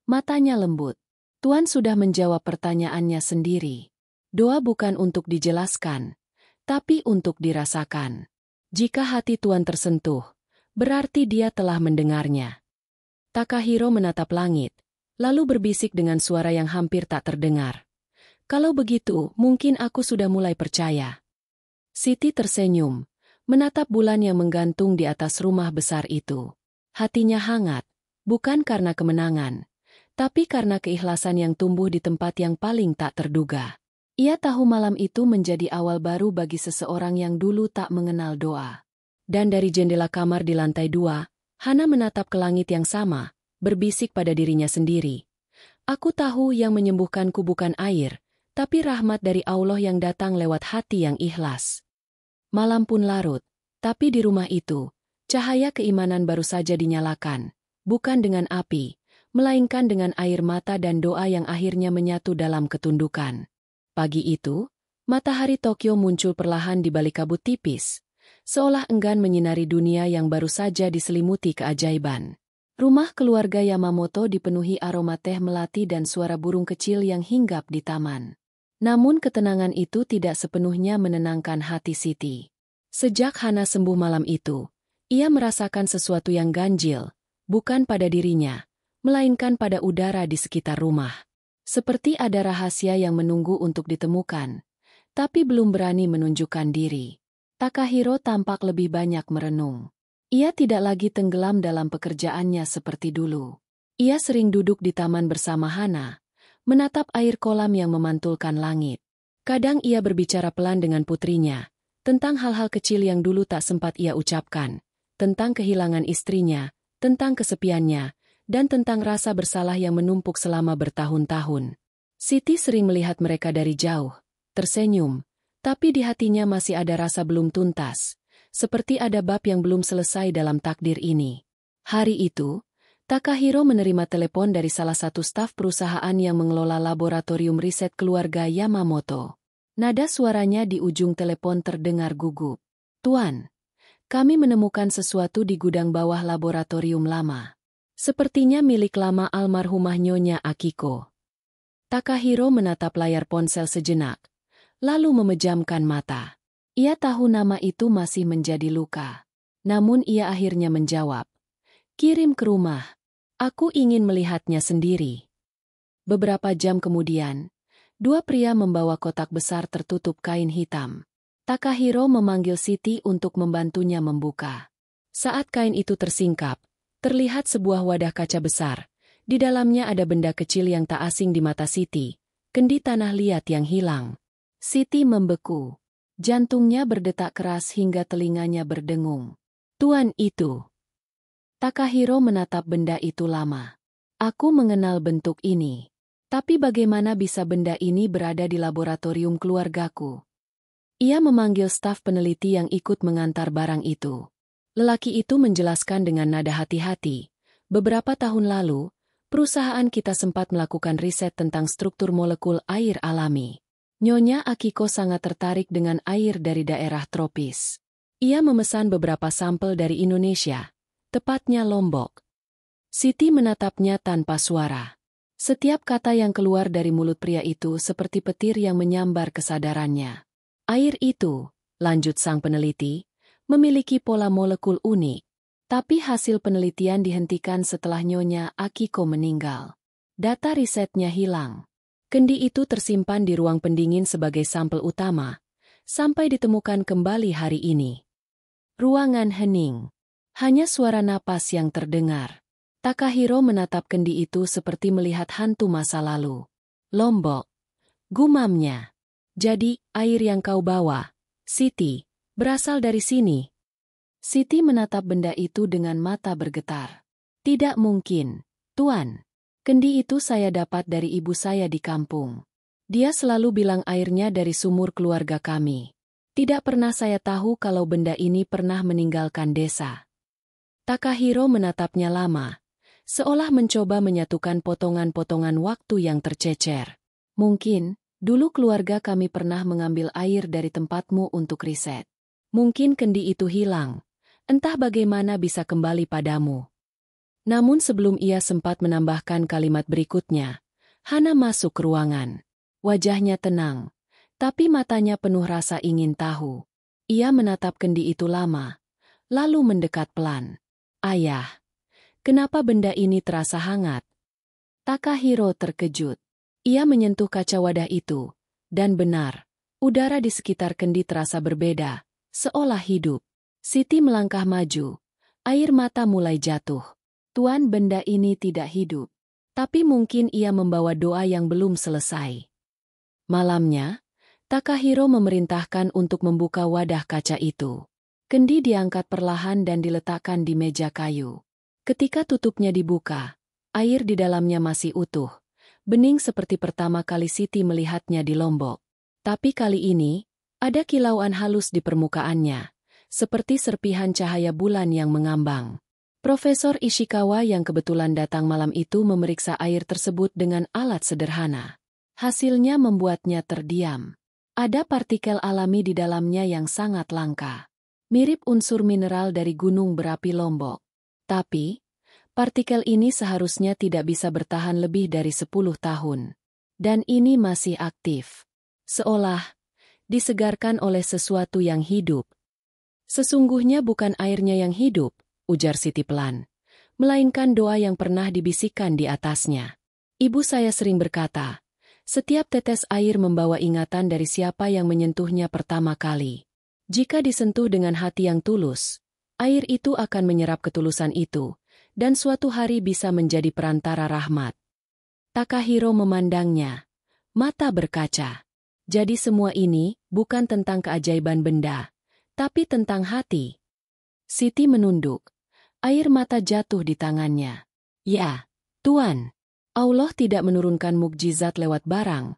Matanya lembut. Tuan sudah menjawab pertanyaannya sendiri. Doa bukan untuk dijelaskan, tapi untuk dirasakan. Jika hati Tuan tersentuh, berarti dia telah mendengarnya. Takahiro menatap langit, lalu berbisik dengan suara yang hampir tak terdengar. "Kalau begitu, mungkin aku sudah mulai percaya." Siti tersenyum, menatap bulan yang menggantung di atas rumah besar itu. Hatinya hangat, bukan karena kemenangan, tapi karena keikhlasan yang tumbuh di tempat yang paling tak terduga. Ia tahu malam itu menjadi awal baru bagi seseorang yang dulu tak mengenal doa. Dan dari jendela kamar di lantai 2, Hana menatap ke langit yang sama, berbisik pada dirinya sendiri. "Aku tahu yang menyembuhkanku bukan air, tapi rahmat dari Allah yang datang lewat hati yang ikhlas." Malam pun larut, tapi di rumah itu, cahaya keimanan baru saja dinyalakan, bukan dengan api, melainkan dengan air mata dan doa yang akhirnya menyatu dalam ketundukan. Pagi itu, matahari Tokyo muncul perlahan di balik kabut tipis, seolah enggan menyinari dunia yang baru saja diselimuti keajaiban. Rumah keluarga Yamamoto dipenuhi aroma teh melati dan suara burung kecil yang hinggap di taman. Namun ketenangan itu tidak sepenuhnya menenangkan hati Siti. Sejak Hana sembuh malam itu, ia merasakan sesuatu yang ganjil, bukan pada dirinya, melainkan pada udara di sekitar rumah. Seperti ada rahasia yang menunggu untuk ditemukan, tapi belum berani menunjukkan diri. Takahiro tampak lebih banyak merenung. Ia tidak lagi tenggelam dalam pekerjaannya seperti dulu. Ia sering duduk di taman bersama Hana, menatap air kolam yang memantulkan langit. Kadang ia berbicara pelan dengan putrinya, tentang hal-hal kecil yang dulu tak sempat ia ucapkan, tentang kehilangan istrinya, tentang kesepiannya, dan tentang rasa bersalah yang menumpuk selama bertahun-tahun. Siti sering melihat mereka dari jauh, tersenyum, tapi di hatinya masih ada rasa belum tuntas, seperti ada bab yang belum selesai dalam takdir ini. Hari itu, Takahiro menerima telepon dari salah satu staf perusahaan yang mengelola laboratorium riset keluarga Yamamoto. Nada suaranya di ujung telepon terdengar gugup. "Tuan, Kami menemukan sesuatu di gudang bawah laboratorium lama. Sepertinya milik lama almarhumah Nyonya Akiko. Takahiro menatap layar ponsel sejenak, lalu memejamkan mata. Ia tahu nama itu masih menjadi luka. Namun ia akhirnya menjawab, "Kirim ke rumah. Aku ingin melihatnya sendiri." Beberapa jam kemudian, dua pria membawa kotak besar tertutup kain hitam. Takahiro memanggil Siti untuk membantunya membuka. Saat kain itu tersingkap, terlihat sebuah wadah kaca besar. Di dalamnya ada benda kecil yang tak asing di mata Siti, kendi tanah liat yang hilang. Siti membeku. Jantungnya berdetak keras hingga telinganya berdengung. "Tuan itu." Takahiro menatap benda itu lama. "Aku mengenal bentuk ini. Tapi bagaimana bisa benda ini berada di laboratorium keluargaku?" Ia memanggil staf peneliti yang ikut mengantar barang itu. Lelaki itu menjelaskan dengan nada hati-hati, "Beberapa tahun lalu, perusahaan kita sempat melakukan riset tentang struktur molekul air alami. Nyonya Akiko sangat tertarik dengan air dari daerah tropis. Ia memesan beberapa sampel dari Indonesia, tepatnya Lombok." Siti menatapnya tanpa suara. Setiap kata yang keluar dari mulut pria itu seperti petir yang menyambar kesadarannya. "Air itu," lanjut sang peneliti, "memiliki pola molekul unik. Tapi hasil penelitian dihentikan setelah Nyonya Akiko meninggal. Data risetnya hilang. Kendi itu tersimpan di ruang pendingin sebagai sampel utama, sampai ditemukan kembali hari ini." Ruangan hening. Hanya suara napas yang terdengar. Takahiro menatap kendi itu seperti melihat hantu masa lalu. "Lombok," gumamnya. "Jadi, air yang kau bawa, Siti, berasal dari sini?" Siti menatap benda itu dengan mata bergetar. "Tidak mungkin, Tuan. Kendi itu saya dapat dari ibu saya di kampung. Dia selalu bilang airnya dari sumur keluarga kami. Tidak pernah saya tahu kalau benda ini pernah meninggalkan desa." Takahiro menatapnya lama, seolah mencoba menyatukan potongan-potongan waktu yang tercecer. "Mungkin, dulu keluarga kami pernah mengambil air dari tempatmu untuk riset. Mungkin kendi itu hilang. Entah bagaimana bisa kembali padamu." Namun sebelum ia sempat menambahkan kalimat berikutnya, Hana masuk ke ruangan. Wajahnya tenang, tapi matanya penuh rasa ingin tahu. Ia menatap kendi itu lama, lalu mendekat pelan. "Ayah, kenapa benda ini terasa hangat?" Takahiro terkejut. Ia menyentuh kaca wadah itu, dan benar, udara di sekitar kendi terasa berbeda, seolah hidup. Siti melangkah maju, air mata mulai jatuh. "Tuan, benda ini tidak hidup. Tapi mungkin ia membawa doa yang belum selesai." Malamnya, Takahiro memerintahkan untuk membuka wadah kaca itu. Kendi diangkat perlahan dan diletakkan di meja kayu. Ketika tutupnya dibuka, air di dalamnya masih utuh, bening seperti pertama kali Siti melihatnya di Lombok. Tapi kali ini, ada kilauan halus di permukaannya, seperti serpihan cahaya bulan yang mengambang. Profesor Ishikawa yang kebetulan datang malam itu memeriksa air tersebut dengan alat sederhana. Hasilnya membuatnya terdiam. Ada partikel alami di dalamnya yang sangat langka. Mirip unsur mineral dari gunung berapi Lombok. Tapi, partikel ini seharusnya tidak bisa bertahan lebih dari 10 tahun. Dan ini masih aktif. Seolah disegarkan oleh sesuatu yang hidup. "Sesungguhnya bukan airnya yang hidup," ujar Siti pelan, "melainkan doa yang pernah dibisikkan di atasnya. Ibu saya sering berkata, setiap tetes air membawa ingatan dari siapa yang menyentuhnya pertama kali. Jika disentuh dengan hati yang tulus, air itu akan menyerap ketulusan itu, dan suatu hari bisa menjadi perantara rahmat." Takahiro memandangnya, mata berkaca. Jadi semua ini bukan tentang keajaiban benda, tapi tentang hati. Siti menunduk. Air mata jatuh di tangannya. "Ya, Tuan. Allah tidak menurunkan mukjizat lewat barang,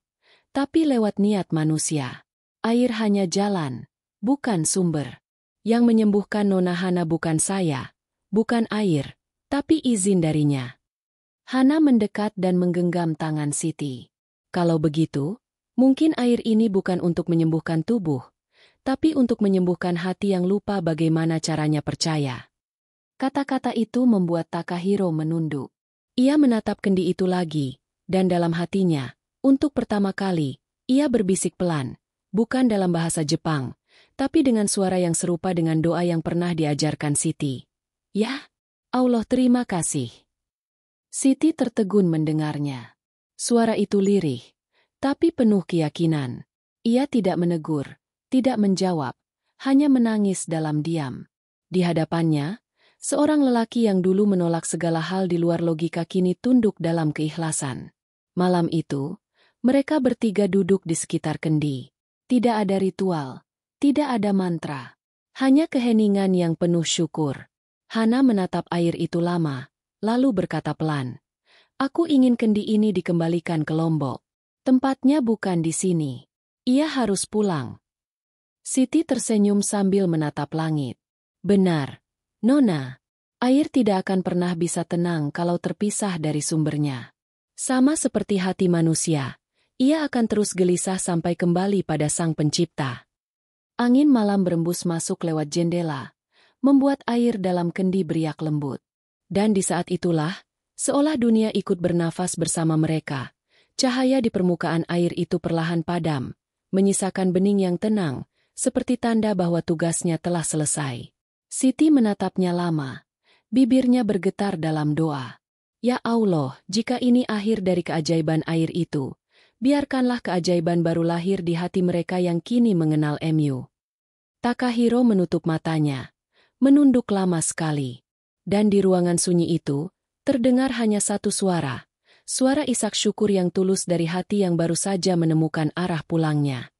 tapi lewat niat manusia. Air hanya jalan, bukan sumber. Yang menyembuhkan Nona Hana bukan saya, bukan air, tapi izin darinya." Hana mendekat dan menggenggam tangan Siti. "Kalau begitu, mungkin air ini bukan untuk menyembuhkan tubuh, tapi untuk menyembuhkan hati yang lupa bagaimana caranya percaya. Kata-kata itu membuat Takahiro menunduk. Ia menatap kendi itu lagi, dan dalam hatinya, untuk pertama kali, ia berbisik pelan, bukan dalam bahasa Jepang, tapi dengan suara yang serupa dengan doa yang pernah diajarkan Siti. "Ya, Allah terima kasih." Siti tertegun mendengarnya. Suara itu lirih, tapi penuh keyakinan. Ia tidak menegur, tidak menjawab, hanya menangis dalam diam. Di hadapannya, seorang lelaki yang dulu menolak segala hal di luar logika kini tunduk dalam keikhlasan. Malam itu, mereka bertiga duduk di sekitar kendi. Tidak ada ritual, tidak ada mantra, hanya keheningan yang penuh syukur. Hana menatap air itu lama, lalu berkata pelan, "Aku ingin kendi ini dikembalikan ke Lombok. Tempatnya bukan di sini. Ia harus pulang." Siti tersenyum sambil menatap langit. "Benar, Nona. Air tidak akan pernah bisa tenang kalau terpisah dari sumbernya. Sama seperti hati manusia, ia akan terus gelisah sampai kembali pada Sang Pencipta." Angin malam berembus masuk lewat jendela, membuat air dalam kendi beriak lembut. Dan di saat itulah, seolah dunia ikut bernafas bersama mereka. Cahaya di permukaan air itu perlahan padam, menyisakan bening yang tenang, seperti tanda bahwa tugasnya telah selesai. Siti menatapnya lama, bibirnya bergetar dalam doa. "Ya Allah, jika ini akhir dari keajaiban air itu, biarkanlah keajaiban baru lahir di hati mereka yang kini mengenal MU." Takahiro menutup matanya, menunduk lama sekali. Dan di ruangan sunyi itu, terdengar hanya satu suara. Suara isak syukur yang tulus dari hati yang baru saja menemukan arah pulangnya.